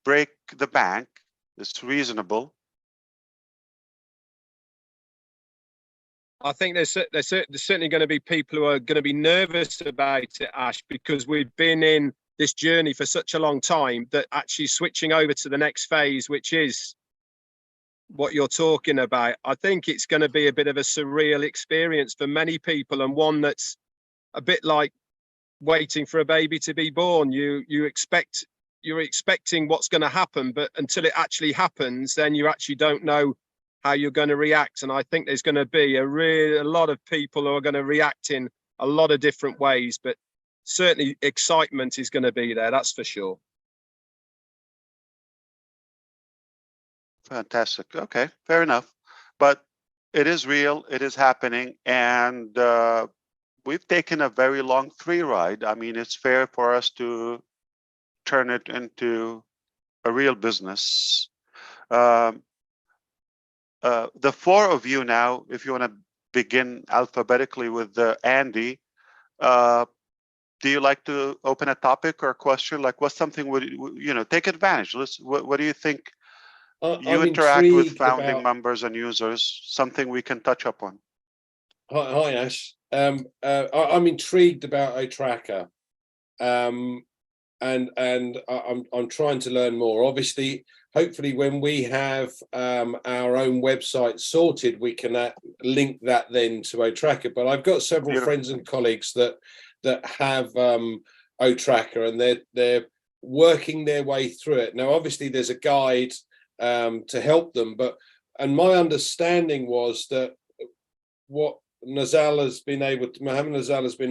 break the bank. It's reasonable. I think there's certainly going to be people who are going to be nervous about it, Ash, because we've been in this journey for such a long time that actually switching over to the next phase, which is what you're talking about, I think it's going to be a bit of a surreal experience for many people, and one that's a bit like waiting for a baby to be born. You're expecting what's going to happen, but until it actually happens, then you actually don't know how you're going to react. And I think there's going to be a lot of people who are going to react in a lot of different ways, but certainly excitement is going to be there, that's for sure. Fantastic. Okay, fair enough. But it is real, it is happening, and we've taken a very long free ride. I mean, it's fair for us to turn it into a real business. The four of you now, if you want to begin alphabetically with Andy, do you like to open a topic or a question? Like, what's something take advantage? What do you think? You interact with founding members and users, something we can touch upon. Hi Ash. I'm intrigued about Otracker, and I'm trying to learn more. Obviously, hopefully, when we have our own website sorted, we can link that then to Otracker. But I've got several friends and colleagues that have Otracker, and they're working their way through it. Now, obviously, there's a guide to help them, and my understanding was that what Mohammed Nazal has been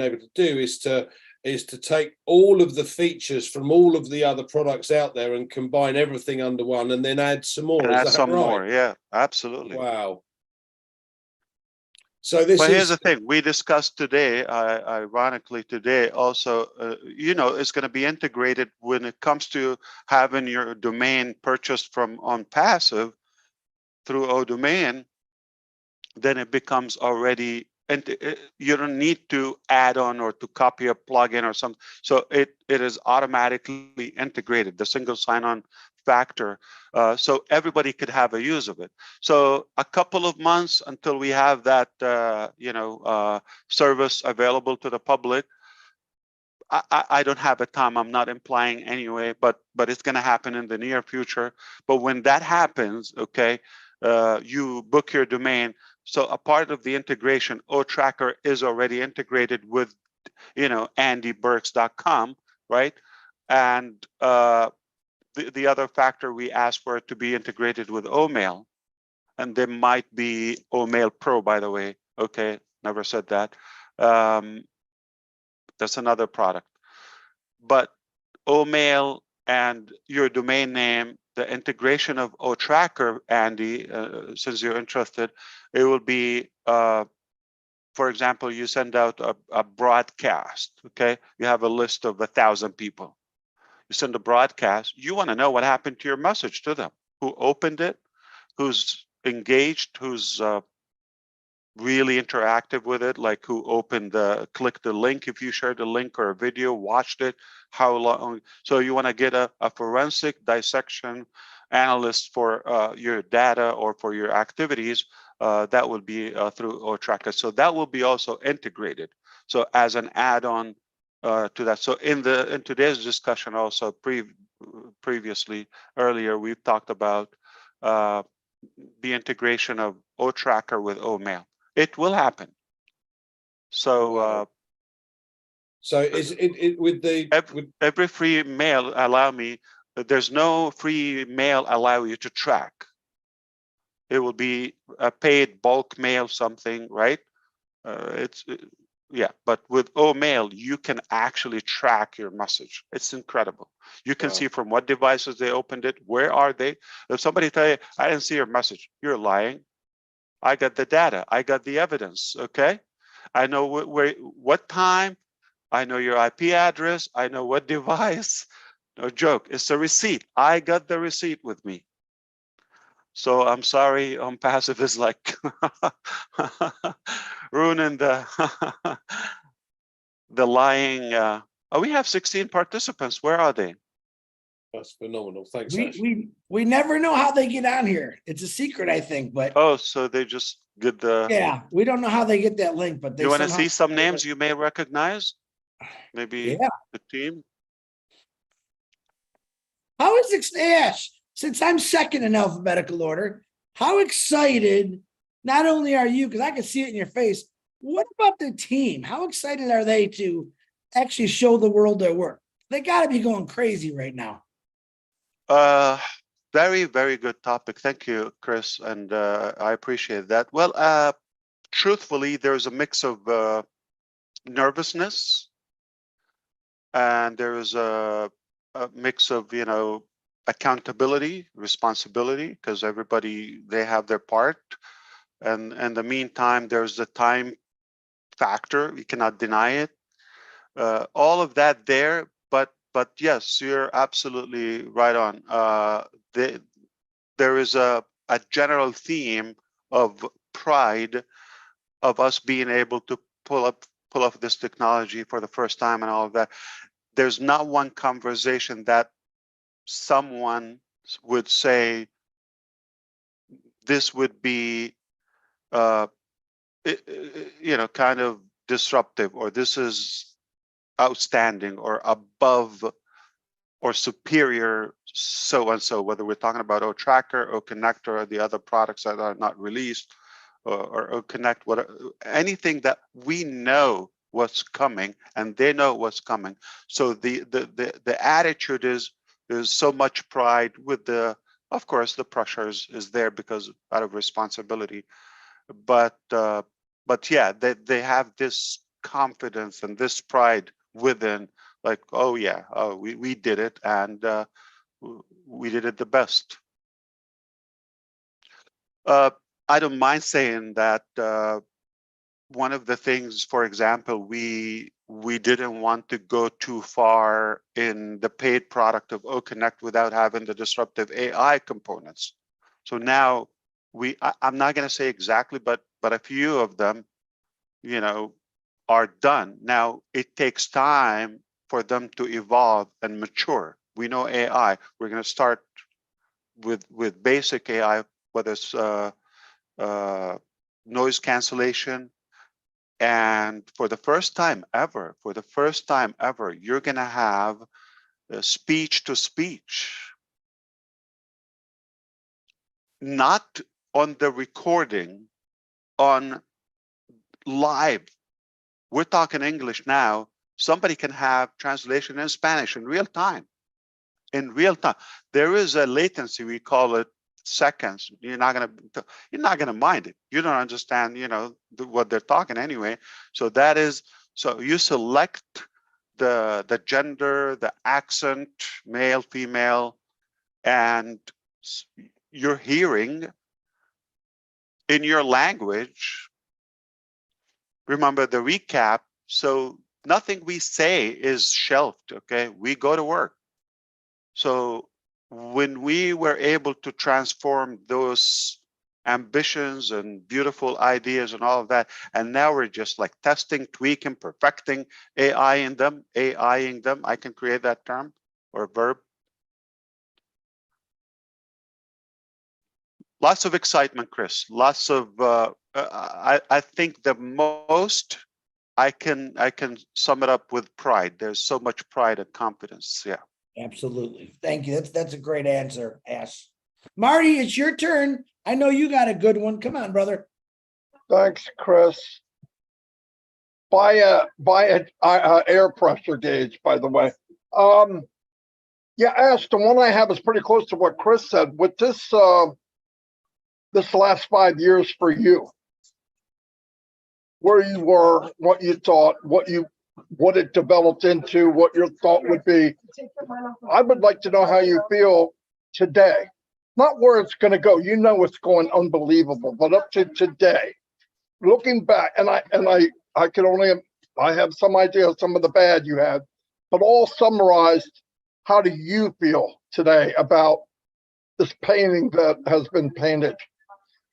able to do is to take all of the features from all of the other products out there and combine everything under one, and then add some more. Add some more, yeah, absolutely. Wow. So here's the thing we discussed today, ironically today also, it's going to be integrated when it comes to having your domain purchased from OnPassive through ODomain. Then it becomes already, and you don't need to add on or to copy a plugin or something. So it is automatically integrated, the single sign-on factor, so everybody could have a use of it. So a couple of months until we have that service available to the public. I don't have a time, I'm not implying anyway, but it's going to happen in the near future. But when that happens, okay, you book your domain. So a part of the integration, Otracker is already integrated with andyberks.com, right? And the other factor, we asked for it to be integrated with OMail, and there might be OMail Pro, by the way. Okay, never said that. That's another product. But OMail and your domain name, the integration of Otracker, Andy, since you're interested, it will be, for example, you send out a broadcast, okay? You have a list of 1,000 people. You send a broadcast, you want to know what happened to your message to them, who opened it, who's engaged, who's really interactive with it, like who opened clicked the link, if you shared a link or a video, watched it, how long. So you want to get a forensic dissection analyst for your data or for your activities. That will be through Otracker. So that will be also integrated. So as an add-on to that. So in today's discussion, also previously earlier, we've talked about the integration of Otracker with OMail. It will happen. So So is it with the every free mail allow me? There's no free mail allow you to track. It will be a paid bulk mail, something, right? Yeah, but with OMail, you can actually track your message. It's incredible. You can see from what devices they opened it, where are they? If somebody tell you, I didn't see your message, you're lying. I got the data, I got the evidence, okay? I know what time, I know your IP address, I know what device. No joke, it's a receipt. I got the receipt with me. So I'm sorry, OnPassive is like ruining the the lying. Oh, we have 16 participants. Where are they? That's phenomenal. Thanks. We never know how they get on here. It's a secret, I think, but Oh, so they just get the. yeah, we don't know how they get that link, but they You want to somehow- see some names you may recognize? Maybe Yeah. the team. How is it, Ash? Since I'm second in alphabetical order, how excited not only are you, because I can see it in your face, what about the team? How excited are they to actually show the world their work? They got to be going crazy right now. Very, very good topic. Thank you, Chris, and I appreciate that. Well, truthfully, there's a mix of nervousness, and there is a mix of, you know, accountability, responsibility, because everybody, they have their part. And in the meantime, there's the time factor. You cannot deny it. All of that there, but yes, you're absolutely right on. There is a general theme of pride of us being able to pull off this technology for the first time and all of that. There's not one conversation that someone would say this would be you know, kind of disruptive, or this is outstanding or above or superior so and so, whether we're talking about Otracker or Connector or the other products that are not released, or Connect, anything that we know what's coming and they know what's coming. So the attitude is there's so much pride with the, of course, the pressure is there because out of responsibility, but yeah, they have this confidence and this pride within, like, oh yeah, we did it, and we did it the best. I don't mind saying that one of the things, for example, we didn't want to go too far in the paid product of OConnect without having the disruptive AI components. So now I'm not going to say exactly, but a few of them, you know, are done. Now it takes time for them to evolve and mature. We know AI. We're going to start with basic AI, whether it's noise cancellation. And for the first time ever, you're going to have speech to speech, not on the recording, on live. We're talking English now. Somebody can have translation in Spanish in real time in real time. There is a latency, we call it seconds. You're not gonna mind it. You don't understand, what they're talking anyway. So so you select the gender, the accent, male, female, and you're hearing in your language. Remember the recap. So nothing we say is shelved. Okay, we go to work. So when we were able to transform those ambitions and beautiful ideas and all of that, and now we're just like testing, tweaking, perfecting AIing them. I can create that term or verb. Lots of excitement, Chris. Lots of I think the most I can sum it up with pride. There's so much pride and confidence. Yeah. Absolutely. Thank you. That's a great answer, Ash. Marty, it's your turn. I know you got a good one. Come on, brother. Thanks, Chris. Buy a air pressure gauge, by the way. Yeah, Ash, the one I have is pretty close to what Chris said. With this this last 5 years for you, where you were, what you thought, what it developed into, what your thought would be. I would like to know how you feel today, not where it's going to go. You know, it's going unbelievable, but up to today, looking back, and I can only, I have some idea of some of the bad you had, but all summarized, how do you feel today about this painting that has been painted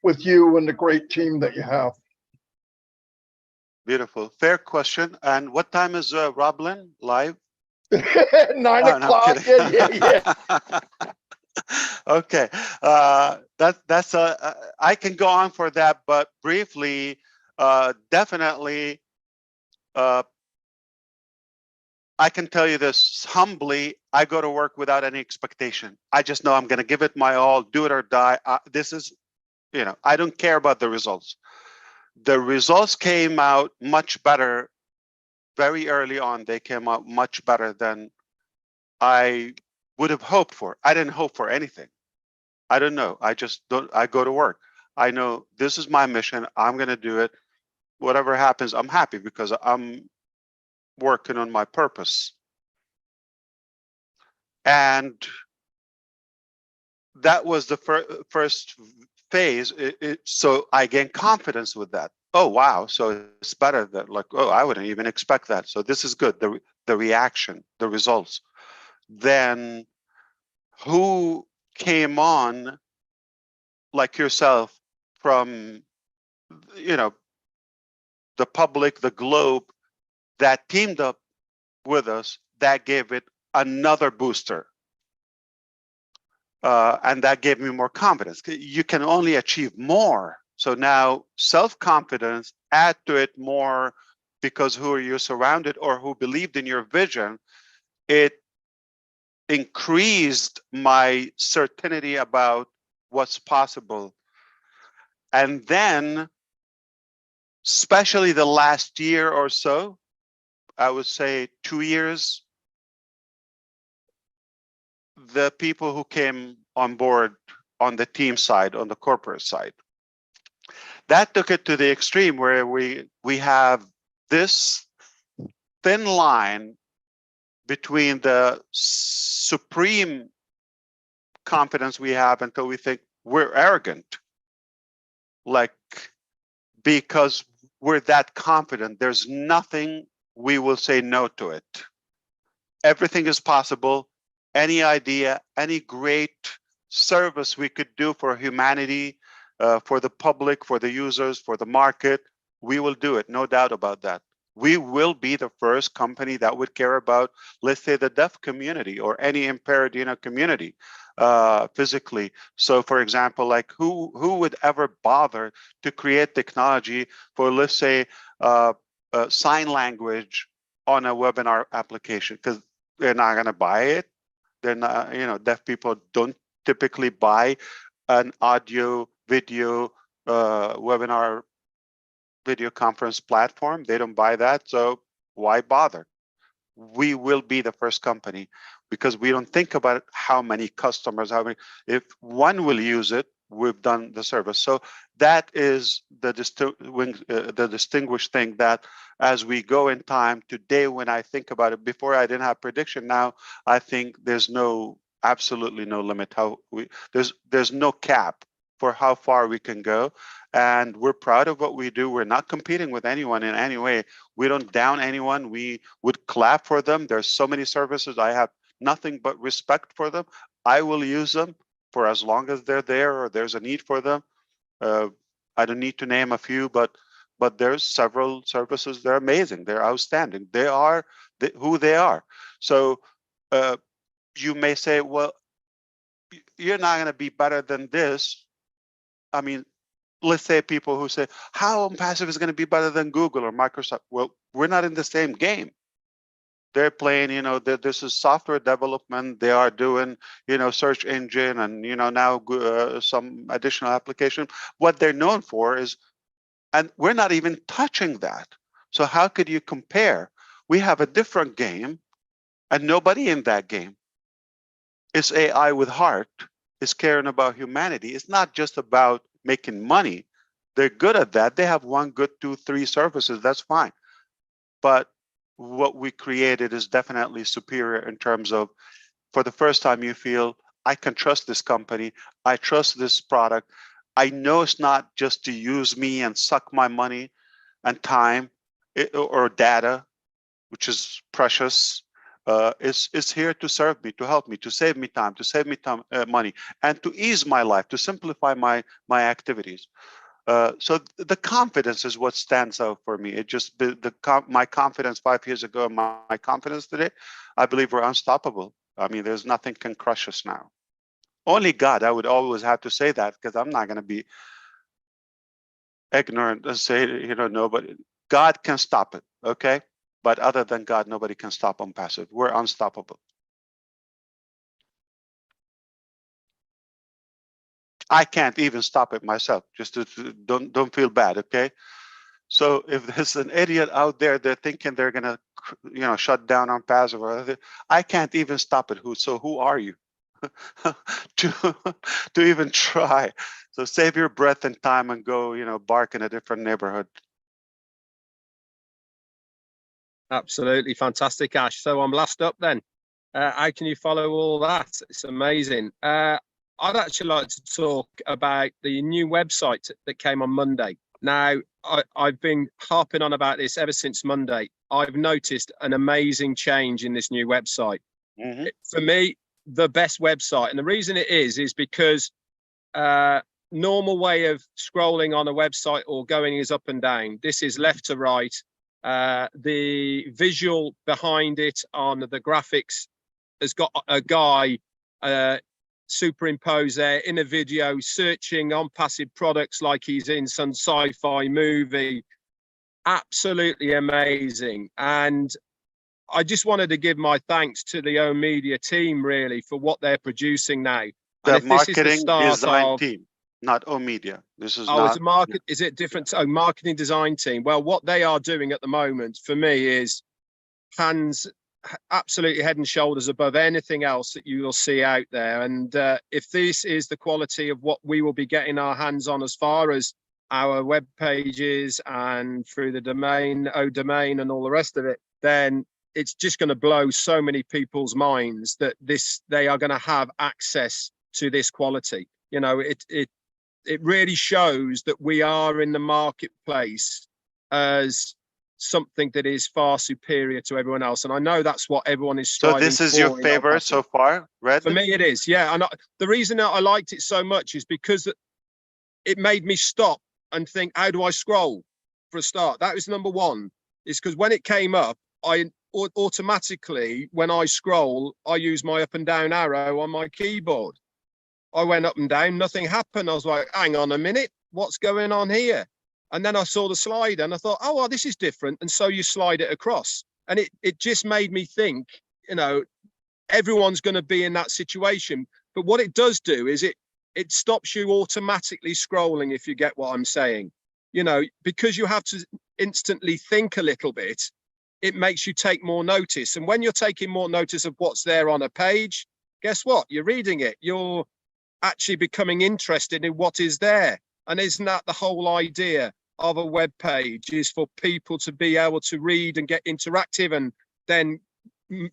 with you and the great team that you have? Beautiful. Fair question. And what time is Roblin live? 9 Oh, no, I'm o'clock. kidding. Yeah. Okay. That's I can go on for that, but briefly, definitely, I can tell you this humbly. I go to work without any expectation. I just know I'm going to give it my all, do it or die. This is, I don't care about the results. The results came out much better very early on. They came out much better than I would have hoped for. I didn't hope for anything. I don't know. I just don't. I go to work. I know this is my mission. I'm going to do it. Whatever happens, I'm happy because I'm working on my purpose. And that was the first phase. So I gained confidence with that. Oh, wow. So it's better than like, oh, I wouldn't even expect that. So this is good. The reaction, the results. Then who came on like yourself from, the public, the globe, that teamed up with us, that gave it another booster. And that gave me more confidence. You can only achieve more. So now self-confidence, add to it more because who are you surrounded or who believed in your vision, it increased my certainty about what's possible. And then, especially the last year or so, I would say 2 years, the people who came on board on the team side, on the corporate side, that took it to the extreme where we have this thin line between the supreme confidence we have until we think we're arrogant, like, because we're that confident, there's nothing we will say no to it. Everything is possible. Any idea, any great service we could do for humanity, for the public, for the users, for the market, we will do it, no doubt about that. We will be the first company that would care about, let's say, the deaf community or any impaired, community physically. So, for example, like who would ever bother to create technology for, let's say, sign language on a webinar application? Because they're not going to buy it. They're not, deaf people don't typically buy an audio, video, webinar, video conference platform. They don't buy that. So why bother? We will be the first company. because we don't think about how many customers, how many, if one will use it, we've done the service. So that is the distinguished thing, that as we go in time, today when I think about it, before I didn't have prediction, now I think there's absolutely no limit. There's no cap for how far we can go, and we're proud of what we do. We're not competing with anyone in any way. We don't down anyone. We would clap for them. There's so many services. I have nothing but respect for them. I will use them for as long as they're there or there's a need for them. I don't need to name a few, but there's several services. They're amazing. They're outstanding. They are who they are. So you may say, well, you're not going to be better than this. I mean, let's say people who say, how OnPassive is going to be better than Google or Microsoft? Well, we're not in the same game. They're playing, this is software development. They are doing, search engine and, now some additional application. What they're known for is, and we're not even touching that. So how could you compare? We have a different game, and nobody in that game is AI with heart, is caring about humanity. It's not just about making money. They're good at that. They have 1, 2, 3 services. That's fine. But what we created is definitely superior in terms of, for the first time, you feel, I can trust this company. I trust this product. I know it's not just to use me and suck my money and time or data, which is precious. It's here to serve me, to help me, to save me time, to save me money, and to ease my life, to simplify my activities. So the confidence is what stands out for me. It just my confidence 5 years ago and my confidence today, I believe we're unstoppable. I mean, there's nothing can crush us now. Only God. I would always have to say that, because I'm not going to be ignorant and say, nobody. God can stop it, okay? But other than God, nobody can stop OnPassive. We're unstoppable. I can't even stop it myself. Just don't feel bad, okay? So if there's an idiot out there, they're thinking they're gonna, shut down OnPassive or other, I can't even stop it. Who are you to even try? So save your breath and time and go, bark in a different neighborhood. Absolutely fantastic, Ash. So I'm last up then. How can you follow all that? It's amazing. I'd actually like to talk about the new website that came on Monday. Now, I've been harping on about this ever since Monday. I've noticed an amazing change in this new website. Mm-hmm. For me, the best website. And the reason it is because normal way of scrolling on a website or going is up and down. This is left to right. The visual behind it on the graphics has got a guy superimposed there in a video searching OnPassive products like he's in some sci-fi movie. Absolutely amazing. And I just wanted to give my thanks to the O Media team really for what they're producing now. The And if this is the marketing start design of, team, not O Media. This is oh, not. it's a market. Is it different? Oh, marketing design team. Well, what they are doing at the moment for me is absolutely head and shoulders above anything else that you will see out there. And if this is the quality of what we will be getting our hands on as far as our web pages and through the domain, domain and all the rest of it, then it's just going to blow so many people's minds that they are going to have access to this quality. It really shows that we are in the marketplace as something that is far superior to everyone else. And I know that's what everyone is striving for. So this is your favorite so far, Red? For me, it is. Yeah. And the reason that I liked it so much is because it made me stop and think, how do I scroll for a start? That was number one, is because when it came up, I automatically, when I scroll, I use my up and down arrow on my keyboard. I went up and down, nothing happened. I was like, hang on a minute, what's going on here? And then I saw the slider and I thought, oh, well, this is different. And so you slide it across. And it just made me think, everyone's going to be in that situation. But what it does do is it stops you automatically scrolling, if you get what I'm saying. Because you have to instantly think a little bit, it makes you take more notice. And when you're taking more notice of what's there on a page, guess what? You're reading it. You're actually becoming interested in what is there. And isn't that the whole idea of a web page, is for people to be able to read and get interactive and then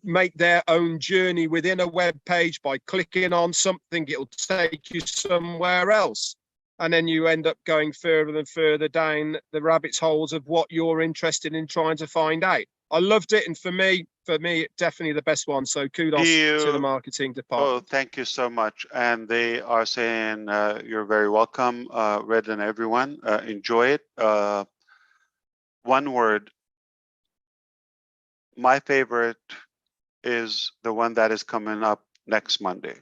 make their own journey within a web page by clicking on something. It'll take you somewhere else, and then you end up going further and further down the rabbit's holes of what you're interested in trying to find out. I loved it, and for me, definitely the best one. So kudos to the marketing department. Oh, thank you so much. And they are saying you're very welcome, Red and everyone. Enjoy it. One word. My favorite is the one that is coming up next Monday,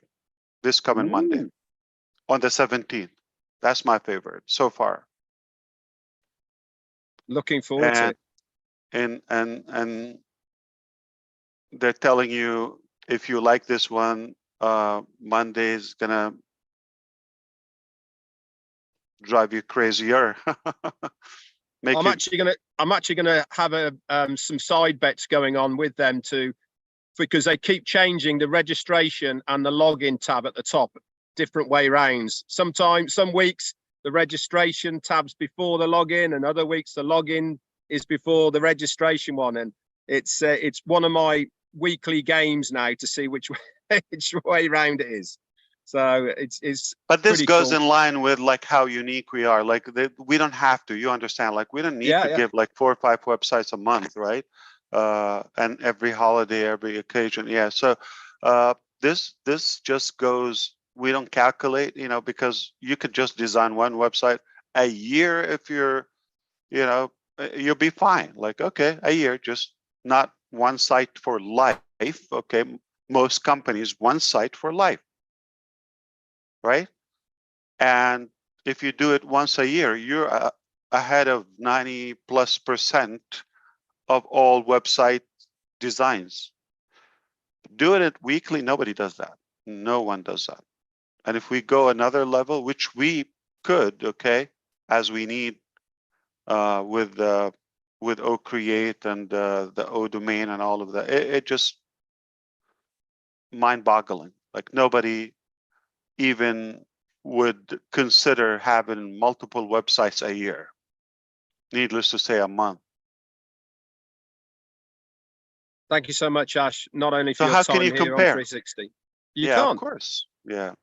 this coming Monday, on the 17th. That's my favorite so far. Looking forward to it. And they're telling you, if you like this one, Monday's gonna drive you crazier. I'm actually gonna have some side bets going on with them too, because they keep changing the registration and the login tab at the top, different way rounds. Sometimes, some weeks the registration tab's before the login, and other weeks the login is before the registration one. And it's one of my weekly games now to see which way round it is. So it's but this goes cool. in line with like how unique we are. Like we don't have to, you understand, like we don't need to give like 4 or 5 websites a month, right? And every holiday, every occasion. Yeah. So this just goes, we don't calculate, you know, because you could just design one website a year. If you're, you know, you'll be fine. Like, okay, a year, just not one site for life. Okay. Most companies, one site for life. Right? And if you do it once a year, you're ahead of 90+% of all website designs. Doing it weekly, nobody does that. No one does that. And if we go another level, which we could, okay, as we need with OCreate and the ODomain and all of that, it just mind-boggling. Like nobody even would consider having multiple websites a year. Needless to say, a month. Thank you so much, Ash. Not only for So your how time can you here compare? on 360. You Yeah, can't. of course. Yeah.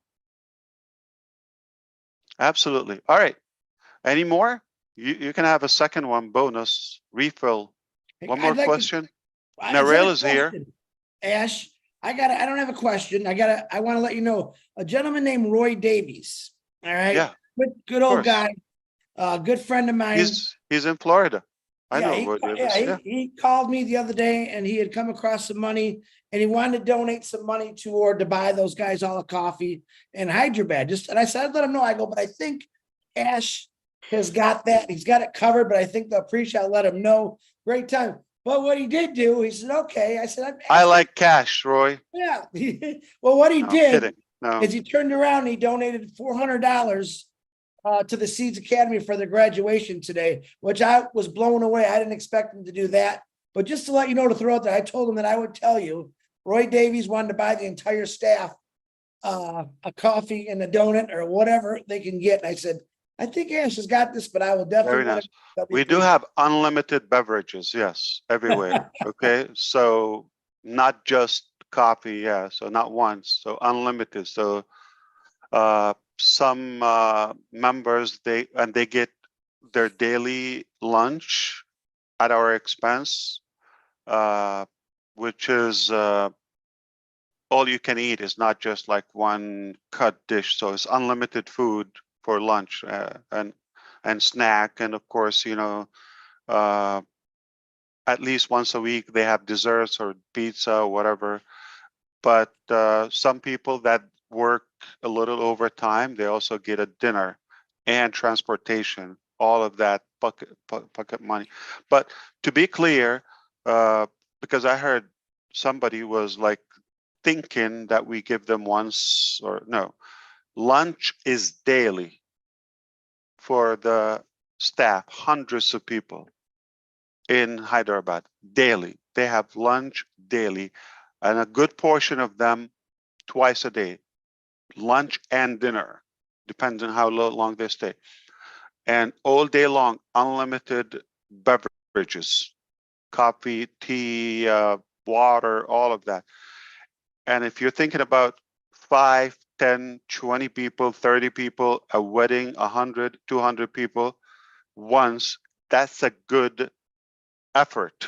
Absolutely. All right. Any more? You can have a second one, bonus, refill. One more question. Narelle is here. Ash, I don't have a question. I want to let you know, a gentleman named Roy Davies. All right. Yeah. Good old guy. Good friend of mine. He's in Florida. I know Roy Davies. He called me the other day and he had come across some money and he wanted to donate some money to buy those guys all a coffee in Hyderabad. And I said, I'd let him know. I go, but I think Ash has got that. He's got it covered, but I think they'll appreciate. I'll let him know. Great time. But what he did do, he said, okay. I said, I like cash, Roy. Yeah. Well, what he did No. is he turned around and he donated $400 to the Seeds Academy for their graduation today, which I was blown away. I didn't expect him to do that. But just to let you know, to throw out there, I told him that I would tell you, Roy Davies wanted to buy the entire staff a coffee and a donut or whatever they can get. And I said, I think Ash has got this, but I will definitely. Very nice. We do have unlimited beverages, yes, everywhere. Okay, so not just coffee, yeah. So not once, so unlimited. So some members they get their daily lunch at our expense, which is all you can eat. Is not just like one cut dish. So it's unlimited food for lunch and snack, and of course, you know, at least once a week they have desserts or pizza or whatever. But some people that work a little overtime, they also get a dinner and transportation, all of that pocket money. But to be clear, because I heard somebody was like thinking that we give them once, or no, lunch is daily for the staff, hundreds of people. in Hyderabad daily. They have lunch daily, and a good portion of them twice a day, lunch and dinner, depends on how long they stay. And all day long, unlimited beverages, coffee, tea, water, all of that. And if you're thinking about 5, 10, 20 people, 30 people, a wedding, 100, 200 people once, that's a good effort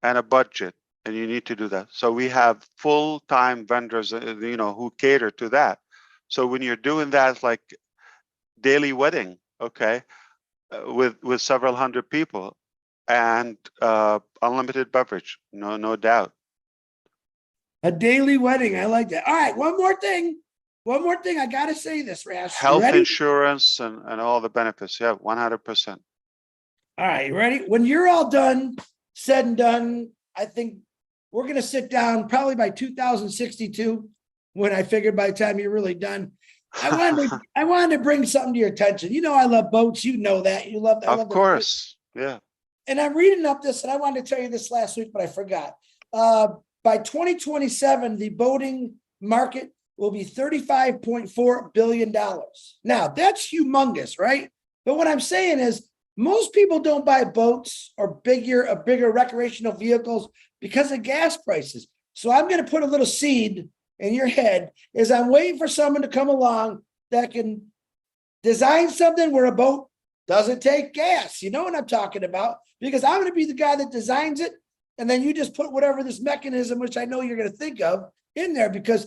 and a budget, and you need to do that. So we have full-time vendors, who cater to that. So when you're doing that, like daily wedding, okay, with several hundred people, and unlimited beverage, no doubt. A daily wedding. I like that. All right, one more thing. I gotta say this, Rash. You Health ready? insurance and all the benefits. Yeah, 100%. All right, you ready? When you're all done, said and done, I think we're gonna sit down probably by 2062, when I figured by the time you're really done. I wanted to bring something to your attention. You know, I love boats. You know that. I love Of the- course, yeah. And I'm reading up this, and I wanted to tell you this last week, but I forgot. By 2027, the boating market will be $35.4 billion. Now, that's humongous, right? But what I'm saying is, most people don't buy boats or bigger recreational vehicles because of gas prices. So I'm going to put a little seed in your head is I'm waiting for someone to come along that can design something where a boat doesn't take gas. You know what I'm talking about? Because I'm going to be the guy that designs it. And then you just put whatever this mechanism, which I know you're going to think of, in there, because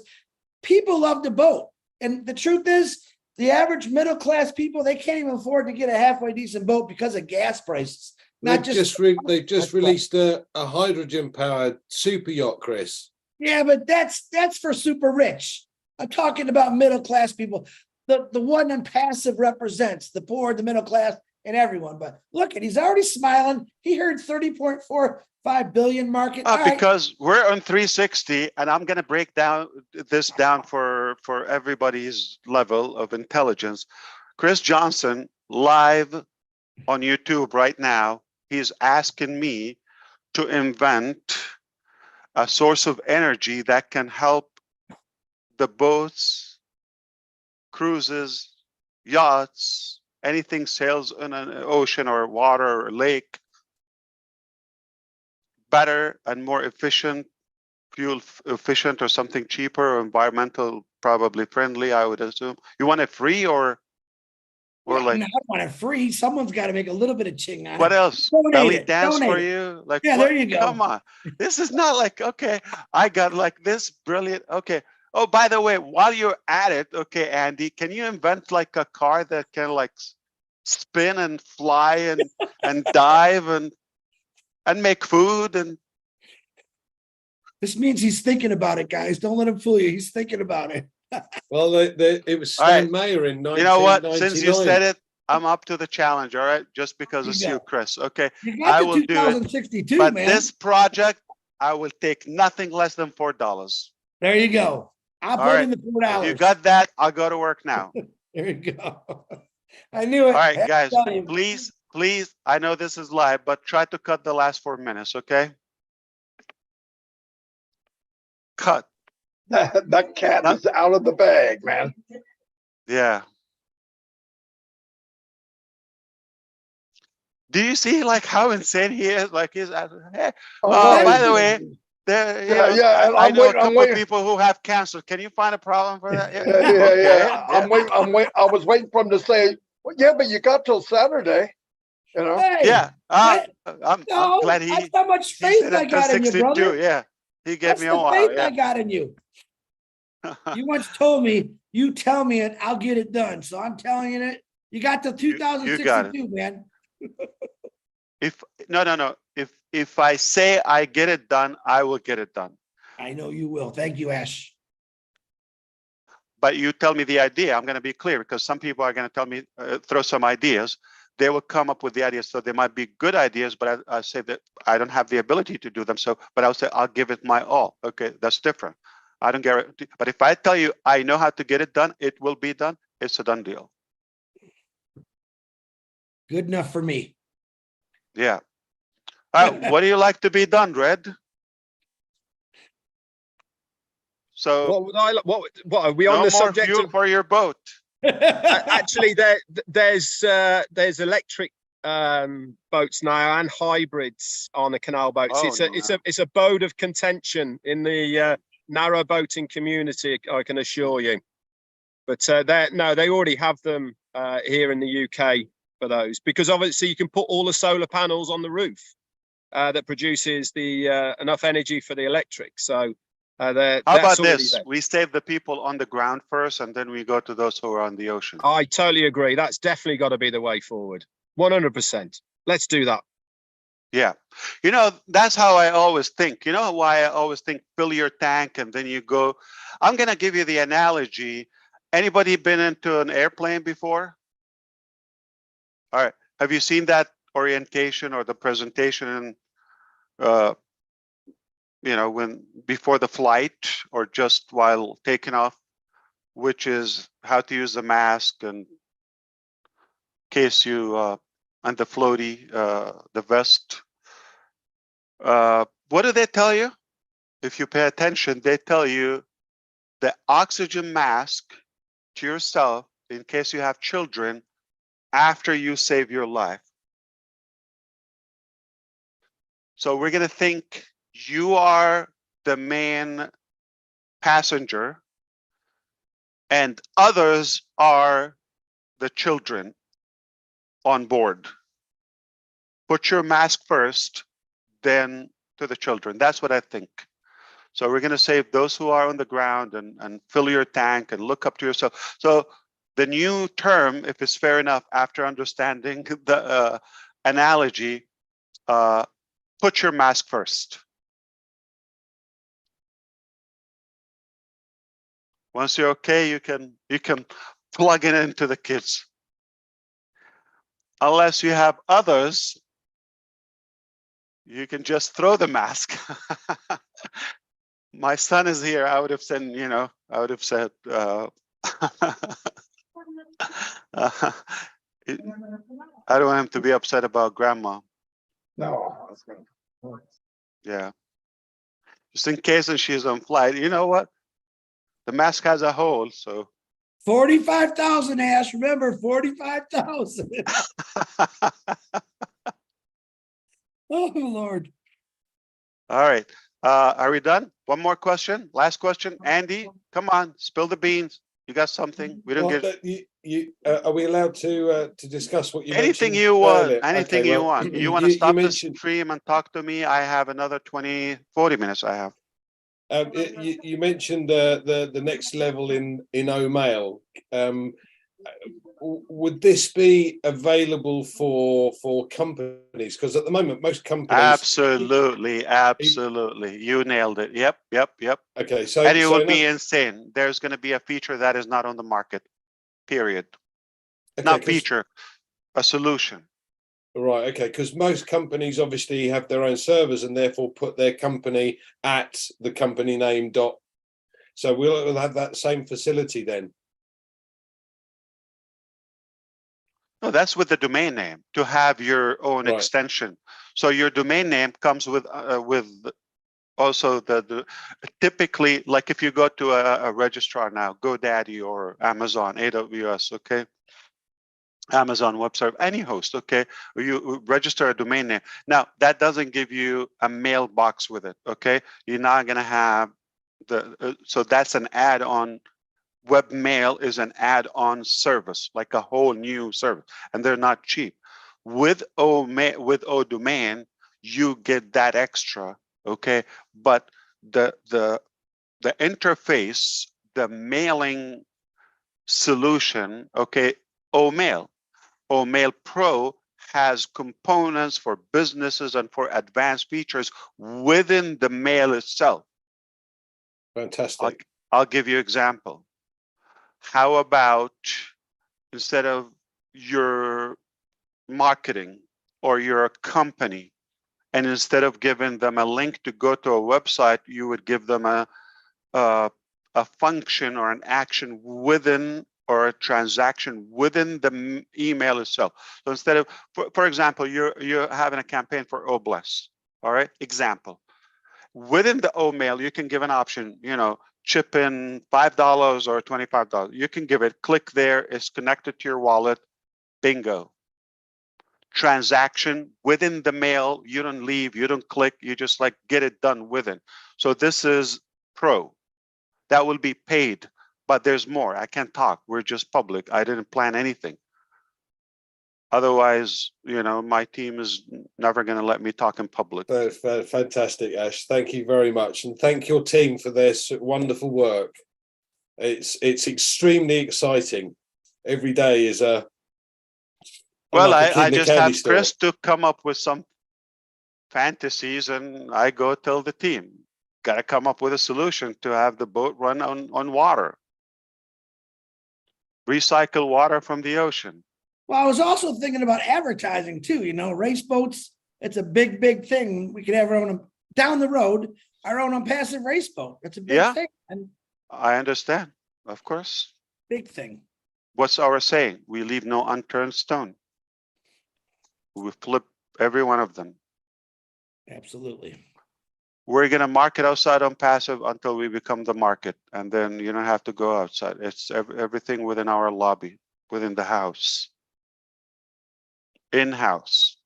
people love to boat. And the truth is, the average middle class people, they can't even afford to get a halfway decent boat because of gas prices. They've just released a hydrogen powered super yacht, Chris. Yeah, but that's for super rich. I'm talking about middle class people. The one OnPassive represents the poor, the middle class, and everyone. But look, he's already smiling. He heard 30.45 billion market. All right. Because we're on 360, and I'm going to break this down for everybody's level of intelligence. Chris Johnson, live on YouTube right now, he's asking me to invent a source of energy that can help the boats, cruises, yachts, anything sails in an ocean or water or lake, better and more efficient, fuel efficient, or something cheaper, or environmental probably friendly, I would assume. You want it free or like, no, I want it free. Someone's got to make a little bit of ching on what it. else? Donate Belly it. dance Donate for it. you? Like, Yeah, what? there you go. Come on. This is not like, okay, I got like this brilliant. Okay. Oh, by the way, while you're at it, okay, Andy, can you invent like a car that can like spin and fly and dive and make food? And This means he's thinking about it, guys. Don't let him fool you. He's thinking about it. Well, it was All Stan right. Mayer in 1999. You know what? Since you said it, I'm up to the challenge. All right, just because You it's go. you, Chris. Okay, You I got will the do it. 2062, But man. this project, I will take nothing less than $4. There you go. I'll All put right. in the $4. If you got that, I'll go to work now. There you go. I knew it. All right, I guys, tell you. please, I know this is live, but try to cut the last 4 minutes, okay? Cut. That cat is out of the bag, man. Yeah. Do you see like how insane he is? Like he's, hey, Oh, by the way, there, you know, yeah, and I I'm know a waiting- I'm couple of waiting. people who have cancer. Can you find a problem for that? Yeah, Okay, I'm waiting. I was waiting for him to say, well, yeah, but you got till Saturday, you know? Hey, Yeah, I'm no, glad that's how much he faith said I it to got in you, 62. brother. Yeah, he gave That's me the a faith wow. I got in you. You once told me, you tell me it, I'll get it done. So I'm telling you it. You got till You got it. 2062, man. No. If I say I get it done, I will get it done. I know you will. Thank you, Ash. But you tell me the idea. I'm going to be clear because some people are going to tell me, throw some ideas. They will come up with the ideas. So they might be good ideas, but I say that I don't have the ability to do them. So, but I'll say, I'll give it my all. Okay, that's different. I don't guarantee. But if I tell you I know how to get it done, it will be done. It's a done deal. Good enough for me. Yeah. What do you like to be done, Red? So What would I? What are we no on the more subject fuel of? for your boat. Actually, there's electric boats now and hybrids on the canal boats. Oh, It's a boat of contention in the narrow boating community, I can assure you. But they already have them here in the UK for those, because obviously you can put all the solar panels on the roof that produces the enough energy for the electric. So How that's about already this? there. We save the people on the ground first, and then we go to those who are on the ocean. I totally agree. That's definitely got to be the way forward. 100%. Let's do that. Yeah. You know, that's how I always think. You know why I always think fill your tank and then you go. I'm going to give you the analogy. Anybody been into an airplane before? All right. Have you seen that orientation or the presentation when before the flight or just while taking off, which is how to use the mask and in case you and the floaty, the vest. What do they tell you? If you pay attention, they tell you the oxygen mask to yourself in case you have children after you save your life. So we're going to think you are the main passenger and others are the children on board. Put your mask first, then to the children. That's what I think. So we're going to save those who are on the ground and fill your tank and look up to yourself. So the new term, if it's fair enough, after understanding the analogy, put your mask first. Once you're okay, you can plug it into the kids. Unless you have others, you can just throw the mask. My son is here. I would have said, I would have said, I don't want him to be upset about grandma. No. Yeah. Just in case and she's on flight. You know what? The mask has a hole, so. 45,000, Ash. Remember, 45,000. Oh, Lord. All right. Are we done? One more question. Last question. Andy, come on, spill the beans. You got something? We don't Well, give are we allowed to discuss what you anything mentioned you want. earlier? Anything Okay, you well, want. You want to you stop the mentioned stream and talk to me? I have another 20, 40 minutes. I have. you mentioned the next level in OMail. Would this be available for companies? Because at the moment, most companies Absolutely. You nailed it. Yep. Okay, so And it would be insane. There's going to be a feature that is not on the market. Period. okay, Not feature, a solution. Right, okay, because most companies obviously have their own servers and therefore put their company at the company name . So we'll have that same facility then. No, that's with the domain name to have your own Right. extension. So your domain name comes with also the typically, like if you go to a registrar now, GoDaddy or Amazon, AWS, okay, Amazon Web Service, any host, okay, or you register a domain name. Now that doesn't give you a mailbox with it, okay. You're not gonna have so that's an add-on. Webmail is an add-on service, like a whole new service, and they're not cheap. With ODomain, you get that extra, okay? But the interface, the mailing solution, okay, OMail Pro has components for businesses and for advanced features within the mail itself. Fantastic. I'll give you an example. How about instead of your marketing or your company, and instead of giving them a link to go to a website, you would give them a function or an action within or a transaction within the email itself. So instead of, for example, you're having a campaign for Obless, all right? Example. Within the O mail, you can give an option, chip in $5 or $25. You can give it, click there, it's connected to your wallet, bingo. Transaction within the mail, you don't leave, you don't click, you just like get it done within. So this is pro. That will be paid, but there's more. I can't talk. We're just public. I didn't plan anything. Otherwise, my team is never going to let me talk in public. Fantastic, Ash. Thank you very much, and thank your team for this wonderful work. It's extremely exciting. Every day is a well, like a kid I in a just candy have store. Chris to come up with some fantasies, and I go tell the team, got to come up with a solution to have the boat run on water. Recycle water from the ocean. Well, I was also thinking about advertising too, race boats. It's a big, big thing. We could have our own down the road, our own OnPassive race boat. It's a big thing. And I understand, of course. big thing. What's our saying? We leave no unturned stone. We flip every one of them. Absolutely. We're going to market outside OnPassive until we become the market. And then you don't have to go outside. It's everything within our lobby, within the house, in-house.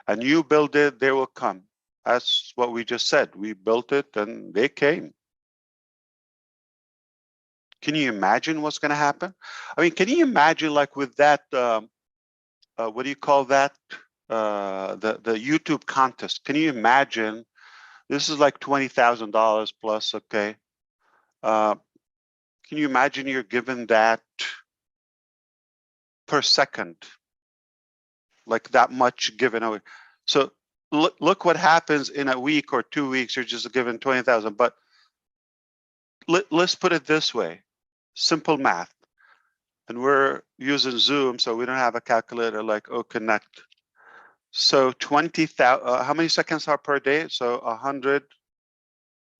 And you build it, they will come. That's what we just said. We built it and they came. Can you imagine what's going to happen? I mean, can you imagine like with that, what do you call that? The YouTube contest. Can you imagine? This is like $20,000 plus, okay. Can you imagine you're given that per second? Like that much given away. So look what happens in a week or 2 weeks, you're just given 20,000. But let's put it this way, simple math. And we're using Zoom, so we don't have a calculator like Connect. So 20,000, how many seconds are per day? So 100,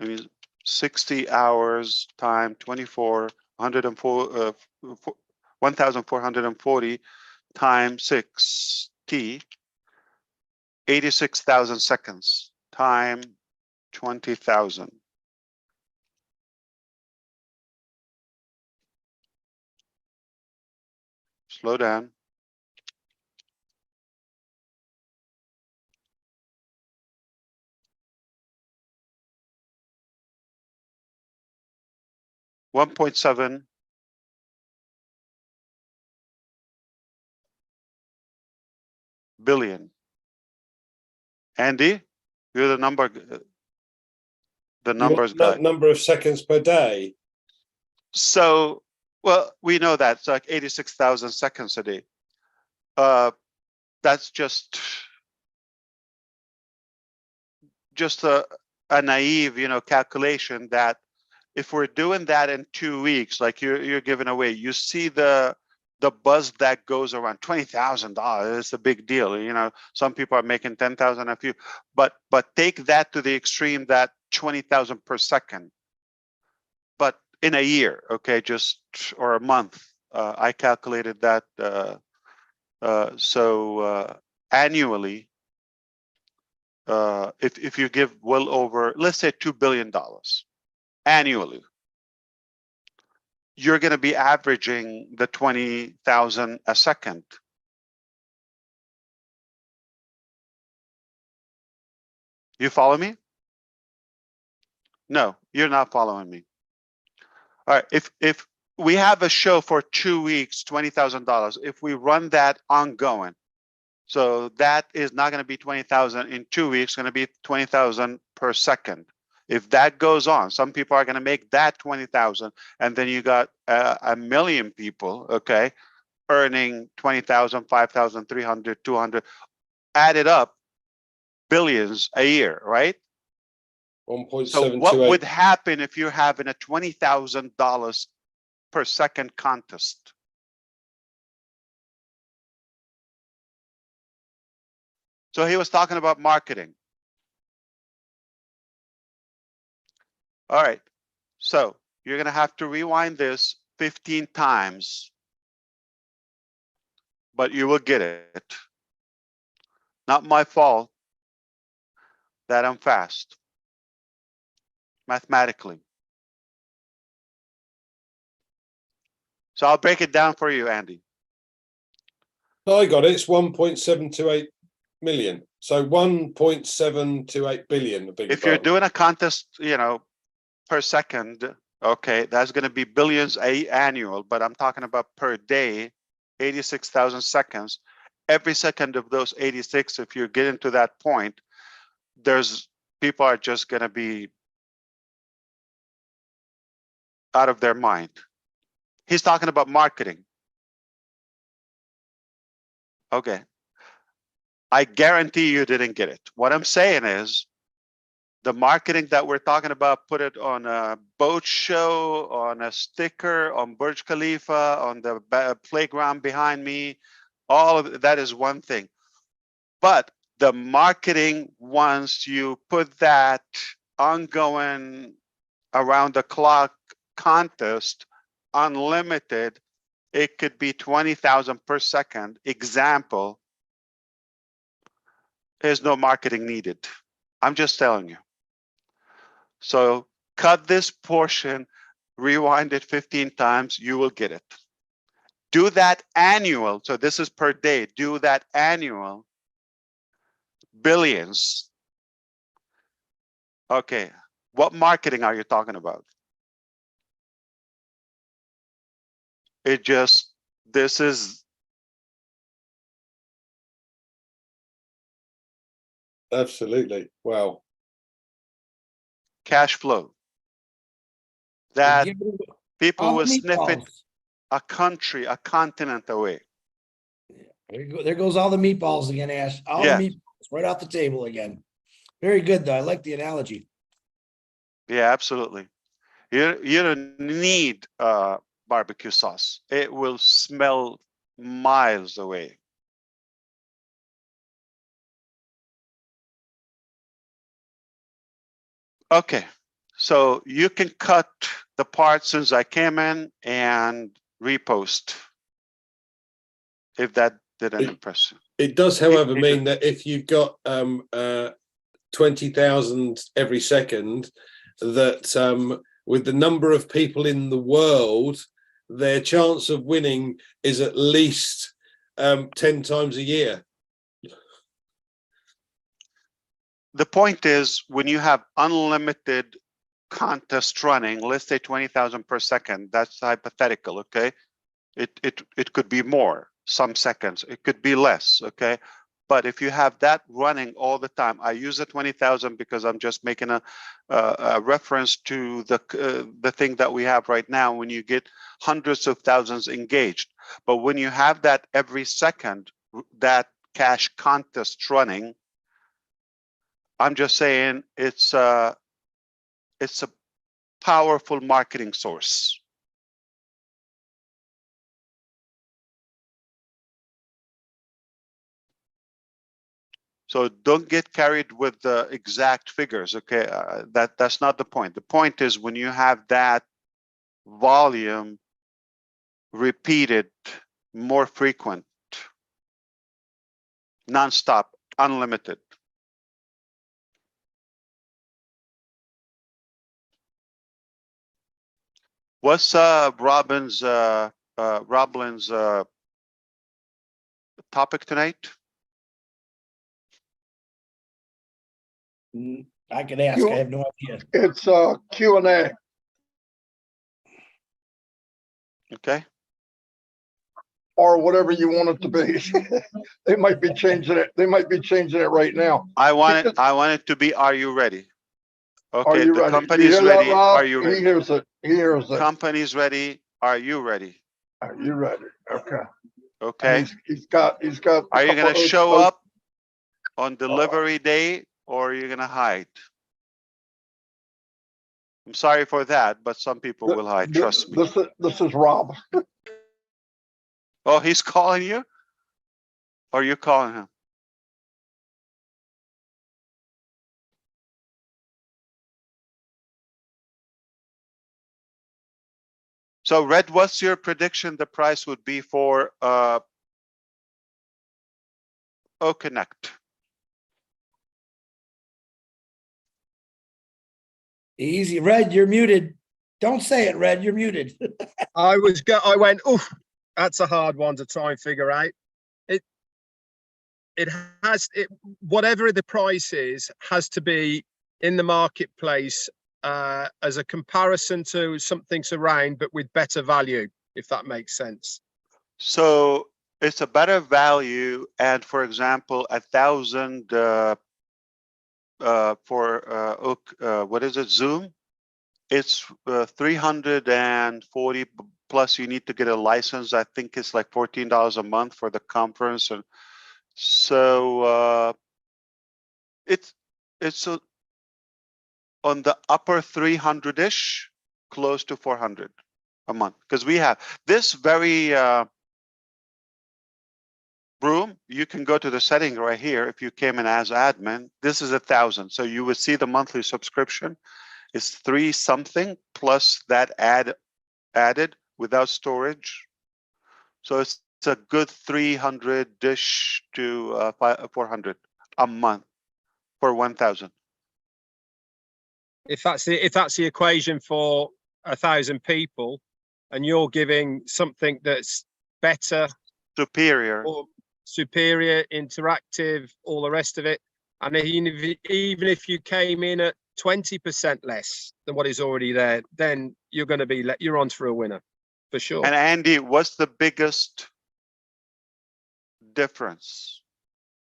I mean, 60 hours time 24, 104, 1,440 times 6t, 86,000 seconds time 20,000. Slow down. $1.7 billion. Andy, you're the numbers guy. Number of seconds per day. So, well, we know that it's like 86,000 seconds a day. That's just a naive, calculation that if we're doing that in 2 weeks, like you're giving away, you see the buzz that goes around. $20,000, it's a big deal. Some people are making 10,000 a few, but take that to the extreme, that 20,000 per second. But in a year, okay, or a month, I calculated that. So annually, if you give well over, let's say $2 billion annually, you're going to be averaging the 20,000 a second. You follow me? No, you're not following me. All right, if we have a show for 2 weeks, $20,000, if we run that ongoing, so that is not going to be 20,000 in 2 weeks, going to be 20,000 per second. If that goes on, some people are going to make that 20,000, and then you got a million people, okay, earning 20,000, 5,000, 300, 200, added up, billions a year, right? 1.728. So what would happen if you're having a $20,000 per second contest? So he was talking about marketing. All right, so you're going to have to rewind this 15 times, but you will get it. Not my fault that I'm fast mathematically. So I'll break it down for you, Andy. I got it. It's 1.728 million. So 1.728 billion. If you're doing a contest, per second, okay, that's going to be billions annual, but I'm talking about per day, 86,000 seconds. Every second of those 86, if you're getting to that point, people are just going to be out of their mind. He's talking about marketing. Okay. I guarantee you didn't get it. What I'm saying is the marketing that we're talking about, put it on a boat show, on a sticker, on Burj Khalifa, on the playground behind me. All of that is one thing. But the marketing, once you put that ongoing around the clock contest, unlimited, it could be 20,000 per second. Example, there's no marketing needed. I'm just telling you. So cut this portion, rewind it 15 times, you will get it. Do that annual. So this is per day. Do that annual. Billions. Okay. What marketing are you talking about? This is. Absolutely. Wow. Cash flow. That Give it people all will the sniff it meatballs. a country, a continent away. There goes all the meatballs again, Ash. All Yeah. the meatballs right off the table again. Very good, though. I like the analogy. Yeah, absolutely. You don't need barbecue sauce. It will smell miles away. Okay, so you can cut the part since I came in and repost if that didn't impress you. It does, however, mean that if you've got 20,000 every second, that with the number of people in the world, their chance of winning is at least 10 times a year. The point is, when you have unlimited contest running, let's say 20,000 per second, that's hypothetical, okay? It could be more, some seconds, it could be less, okay? But if you have that running all the time, I use the 20,000 because I'm just making a reference to the thing that we have right now when you get hundreds of thousands engaged. But when you have that every second, that cash contest running, I'm just saying it's a powerful marketing source. So don't get carried with the exact figures, okay? That's not the point. The point is when you have that volume repeated, more frequent, nonstop, unlimited. What's Robin's topic tonight? I could ask. I have no idea. It's Q&A. Okay. Or whatever you want it to be. They might be changing it. They might be changing it right now. I want it to be, are you ready? Okay, Are you the ready? company's you hear that, ready. Rob? Are you ready? He hears it. He hears it. Company's ready. Are you ready? Are you ready? Okay. Okay. And he's got. Are you gonna show those, up on delivery day, or are you gonna hide? I'm sorry for that, but some people will hide. Trust me. This is Rob. Oh, he's calling you, or you calling him? So Red, what's your prediction the price would be for OConnect? Easy, Red, you're muted. Don't say it, Red, you're muted. I went, oof, that's a hard one to try and figure out. It has it, whatever the price is, has to be in the marketplace as a comparison to something's around, but with better value, if that makes sense. So it's a better value, and for example, 1,000 for what is it, Zoom? It's 340 plus. You need to get a license. I think it's like $14 a month for the conference, and so it's on the upper 300-ish, close to 400 a month, because we have this very room. You can go to the setting right here. If you came in as admin, this is 1,000. So you would see the monthly subscription is 3 something plus that added without storage. So it's a good 300-ish to 400 a month for 1,000. If that's the equation for 1,000 people, and you're giving something that's better, Superior. or superior, interactive, all the rest of it, and even if you came in at 20% less than what is already there, then you're going to be you're on for a winner for sure. And Andy, what's the biggest difference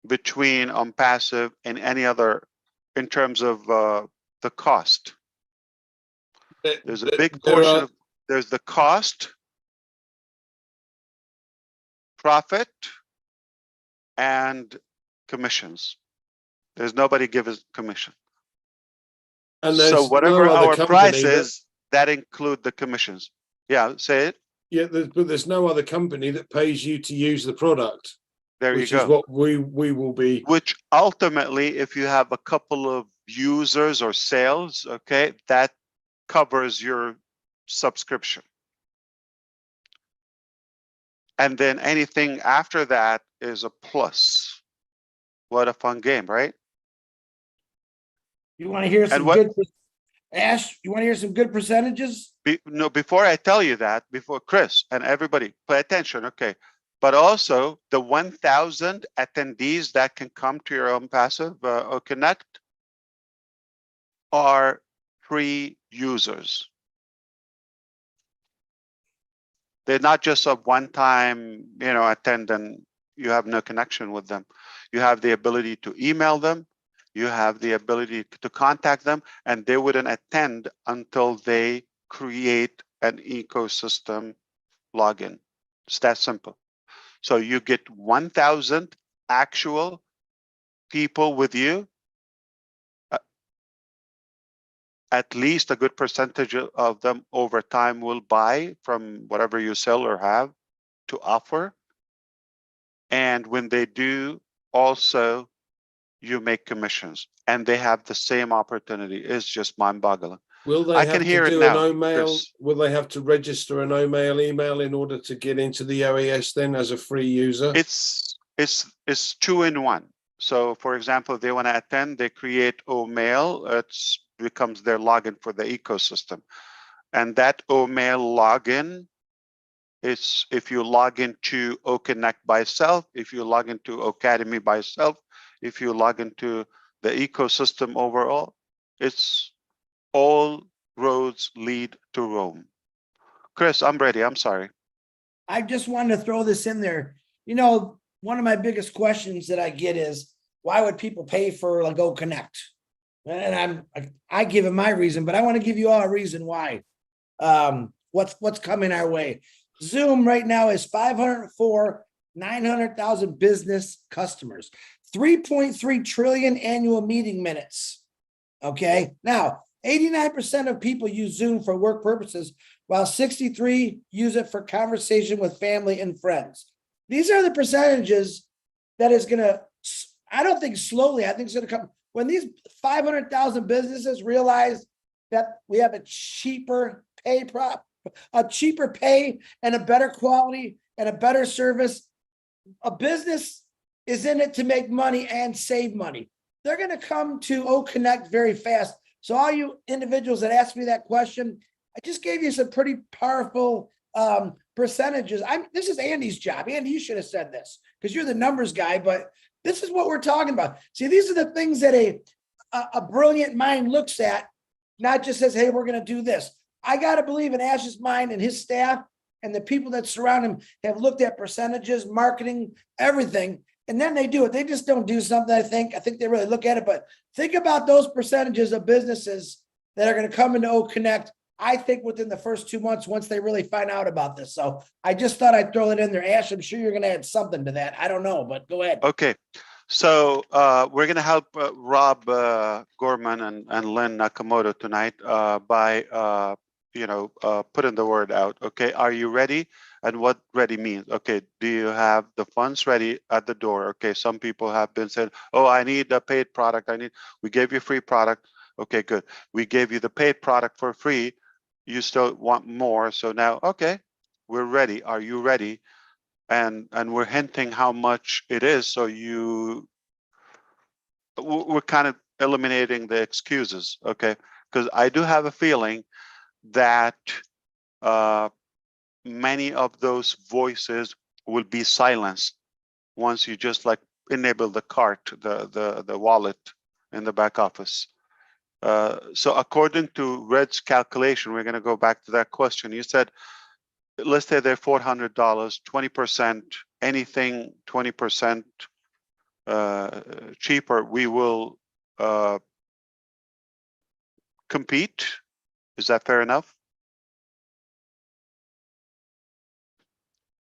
between OnPassive and any other in terms of the cost? There's a big portion of, there's the cost, profit, and commissions. There's nobody give us commission. And So there's whatever no other our company price is, that include the commissions. Yeah, say it. Yeah, but there's no other company that pays you to use the product. There you Which go. is what we will be. Which ultimately, if you have a couple of users or sales, okay, that covers your subscription. And then anything after that is a plus. What a fun game, right? You want to hear some good, Ash, you want to hear some good percentages? No, before I tell you that, before Chris and everybody, pay attention, okay? But also the 1,000 attendees that can come to your OnPassive or Connect are free users. They're not just a one-time, attend and you have no connection with them. You have the ability to email them. You have the ability to contact them, and they wouldn't attend until they create an ecosystem login. It's that simple. So you get 1,000 actual people with you. At least a good percentage of them over time will buy from whatever you sell or have to offer. And when they do, also, you make commissions, and they have the same opportunity. It's just mind-boggling. Will they have to do an OMail? Will they have to register an OMail email in order to get into the OES then as a free user? It's 2-in-1. So, for example, if they want to attend, they create OMail. It becomes their login for the ecosystem, and that OMail login. It's if you log into OConnect by itself, if you log into Academy by itself, if you log into the ecosystem overall, it's all roads lead to Rome. Chris, I'm ready. I'm sorry. I just wanted to throw this in there. One of my biggest questions that I get is, why would people pay for like OConnect? And I give it my reason, but I want to give you all a reason why. What's coming our way? Zoom right now is 900,000 business customers, 3.3 trillion annual meeting minutes. Okay. Now, 89% of people use Zoom for work purposes, while 63% use it for conversation with family and friends. These are the percentages that is going to, I don't think slowly, I think it's going to come when these 500,000 businesses realize that we have a cheaper a cheaper pay and a better quality and a better service. A business is in it to make money and save money. They're going to come to OConnect very fast. So all you individuals that asked me that question, I just gave you some pretty powerful percentages. This is Andy's job. Andy, you should have said this because you're the numbers guy, but this is what we're talking about. See, these are the things that a brilliant mind looks at, not just says, hey, we're going to do this. I got to believe in Ash's mind and his staff and the people that surround him have looked at percentages, marketing, everything. And then they do it. They just don't do something, I think they really look at it, but think about those percentages of businesses that are going to come into OConnect, I think within the first 2 months, once they really find out about this. So I just thought I'd throw it in there. Ash, I'm sure you're going to add something to that. I don't know, but go ahead. Okay. So we're going to help Rob Gorman and Lynn Nakamoto tonight by putting the word out. Okay. Are you ready? And what ready means? Okay. Do you have the funds ready at the door? Okay. Some people have been saying, oh, I need a paid product. We gave you free product. Okay, good. We gave you the paid product for free. You still want more. So now, okay, we're ready. Are you ready? And we're hinting how much it is. So we're kind of eliminating the excuses. Okay. Because I do have a feeling that many of those voices will be silenced once you just like enable the cart, the wallet in the back office. So according to Red's calculation, we're going to go back to that question. You said, let's say they're $400, 20%, anything 20% cheaper, we will compete. Is that fair enough?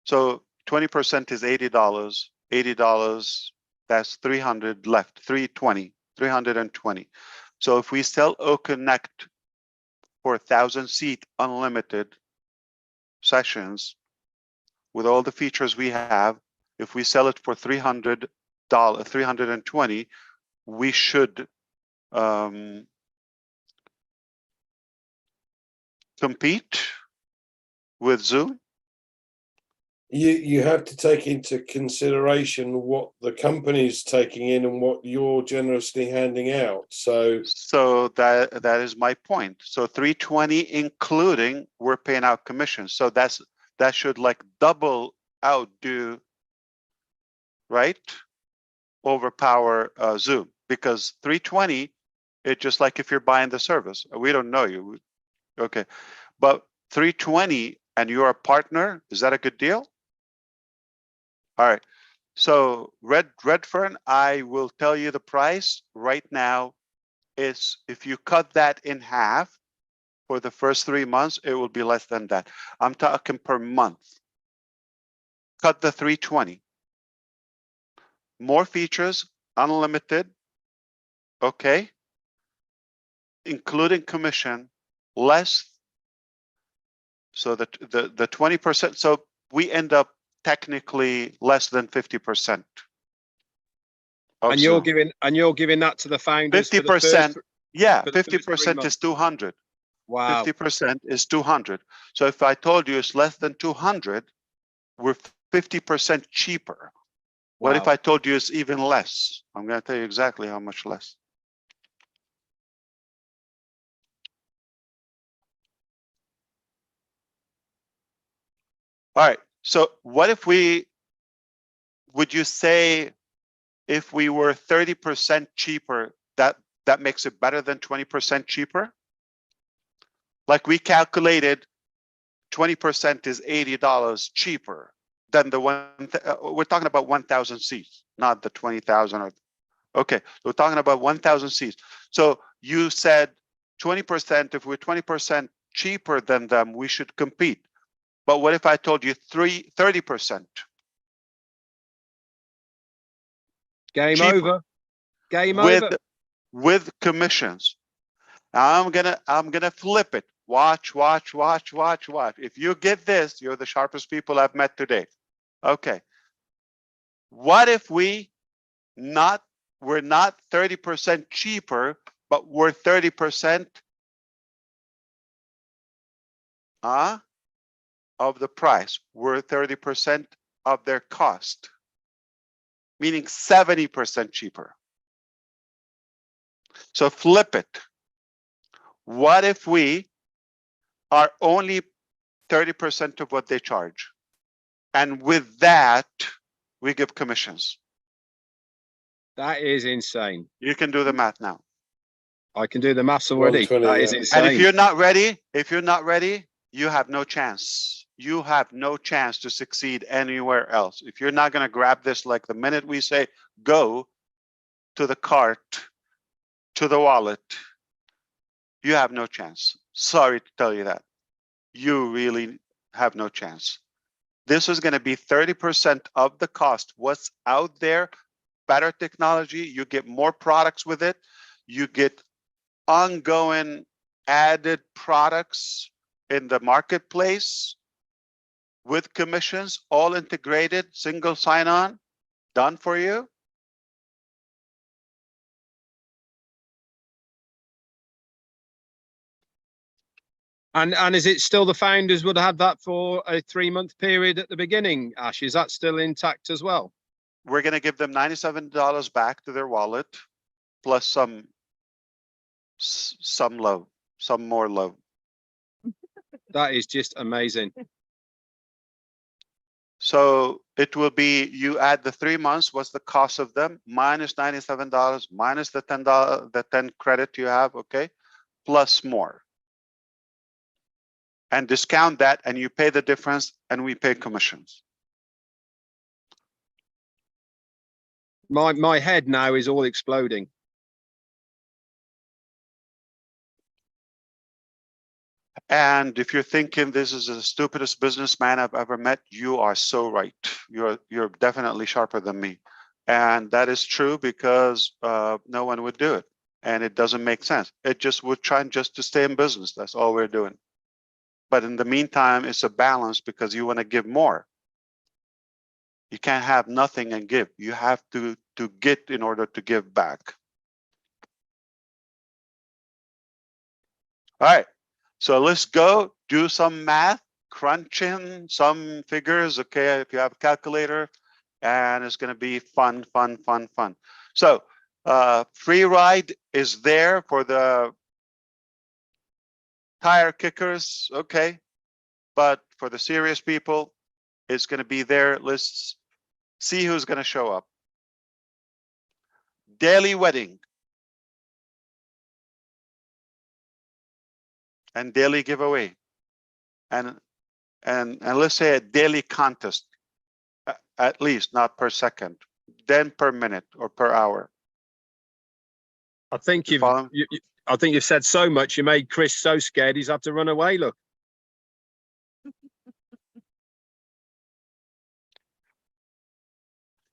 So 20% is $80. $80, that's 300 left, 320. So if we sell OConnect for 1,000-seat unlimited sessions with all the features we have, if we sell it for $320, we should compete with Zoom. You have to take into consideration what the company's taking in and what you're generously handing out. So that is my point. So 320 including we're paying out commissions. So that should like double outdo, right? Overpower Zoom, because 320, it's just like if you're buying the service. We don't know you. Okay. But 320 and you're a partner, is that a good deal? All right, so Redfern, I will tell you the price right now is, if you cut that in half for the first 3 months, it will be less than that. I'm talking per month. Cut the 320. More features, unlimited, okay, including commission, less. So the 20%, so we end up technically less than 50%. And you're giving that to the founders. 50%. Yeah, for the first 3 50% is 200. Wow. 50% is 200. So if I told you it's less than 200, we're 50% cheaper. What if I told you it's even less? I'm going to tell you exactly how much less. All right. So what if would you say if we were 30% cheaper, that makes it better than 20% cheaper? Like we calculated 20% is $80 cheaper than the one, we're talking about 1,000 seats, not the 20,000. Okay, we're talking about 1,000 seats. So you said 20%, if we're 20% cheaper than them, we should compete. But what if I told you 30%? Game cheaper, over. Game over. With commissions. Now I'm gonna flip it. Watch. If you get this, you're the sharpest people I've met today. Okay. What if we're not 30% cheaper, but we're 30%? of the price. We're 30% of their cost, meaning 70% cheaper. So flip it. What if we are only 30% of what they charge? And with that, we give commissions. That is insane. You can do the math now. I can do the maths already. 120, That is yeah. insane. And if you're not ready, you have no chance. You have no chance to succeed anywhere else. If you're not going to grab this, like the minute we say, go to the cart, to the wallet, you have no chance. Sorry to tell you that. You really have no chance. This is going to be 30% of the cost. What's out there, better technology, you get more products with it. You get ongoing added products in the marketplace with commissions, all integrated, single sign-on, done for you. And is it still the founders would have that for a 3-month period at the beginning, Ash? Is that still intact as well? We're going to give them $97 back to their wallet, plus some love, some more love. That is just amazing. So it will be, you add the 3 months, what's the cost of them, minus $97, minus the $10, the 10 credit you have, okay, plus more. And discount that, and you pay the difference, and we pay commissions. My head now is all exploding. And if you're thinking this is the stupidest businessman I've ever met, you are so right. You're definitely sharper than me. And that is true because no one would do it. And it doesn't make sense. It just would try just to stay in business. That's all we're doing. But in the meantime, it's a balance because you want to give more. You can't have nothing and give. You have to get in order to give back. All right. So let's go do some math, crunching some figures, okay, if you have a calculator, and it's going to be fun, fun, fun, fun. So free ride is there for the tire kickers, okay, but for the serious people, it's going to be there. Let's see who's going to show up. Daily wedding. And daily giveaway, and let's say a daily contest, at least, not per second, then per minute or per hour. I think I think you've said so much. You made Chris so scared he's had to run away. Look.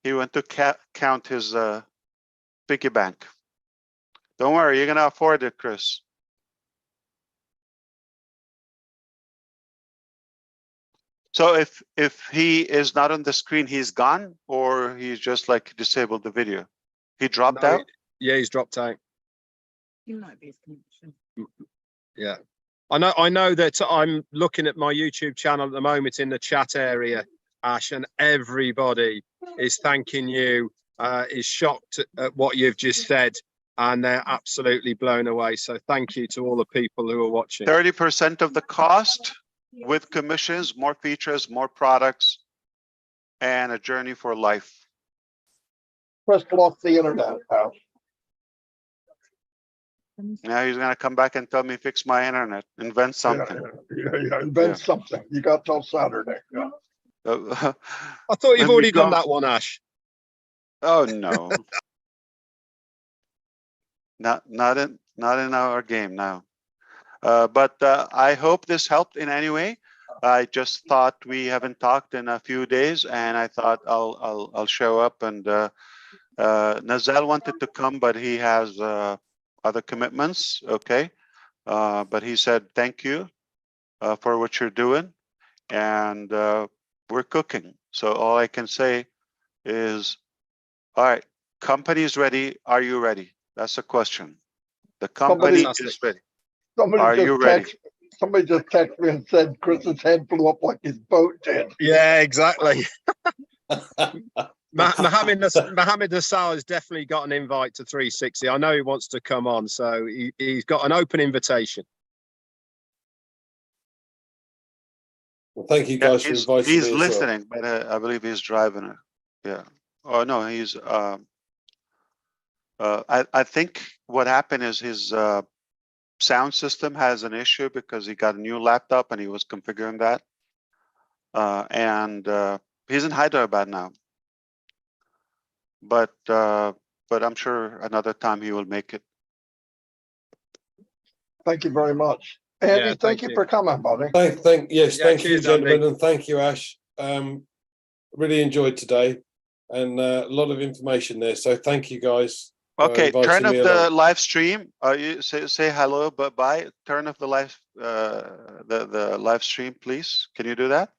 He went to count his piggy bank. Don't worry, you're gonna afford it, Chris. So if he is not on the screen, he's gone, or he's just like disabled the video. He dropped out. Yeah, he's dropped out. He might be his connection. Yeah, I know that I'm looking at my YouTube channel at the moment in the chat area, Ash, and everybody is thanking you, is shocked at what you've just said, and they're absolutely blown away. So thank you to all the people who are watching. 30% of the cost with commissions, more features, more products, and a journey for life. Chris lost the internet, pal. Now he's gonna come back and tell me fix my internet, invent something. Yeah, invent something. You got till Saturday. Yeah. I I thought you've already done that one, Ash. Oh no. Not in our game now. But I hope this helped in any way. I just thought we haven't talked in a few days, and I thought I'll show up. And Nazal wanted to come, but he has other commitments. Okay, but he said thank you for what you're doing, and we're cooking. So all I can say is, all right, company's ready. Are you ready? That's a question. The company is ready. Somebody Are just you ready? somebody just texted me and said Chris's head blew up like his boat did. Yeah, exactly. Mohammed Nassau has definitely got an invite to 360. I know he wants to come on, so he's got an open invitation. Well, thank you Yeah, guys for inviting he's me. listening, but I believe he's driving it. Yeah. Oh no, he's. I think what happened is his sound system has an issue because he got a new laptop and he was configuring that. And he's in Hyderabad now. But I'm sure another time he will make it. Thank you very much. Andy, Yeah, thank you for coming, buddy. Thank you, cheers, gentlemen, Andy. and thank you, Ash. Really enjoyed today, and a lot of information there. So thank you, guys. for Okay, inviting turn off me the along. live stream. You say hello, but bye. Turn off the live the live stream, please. Can you do that?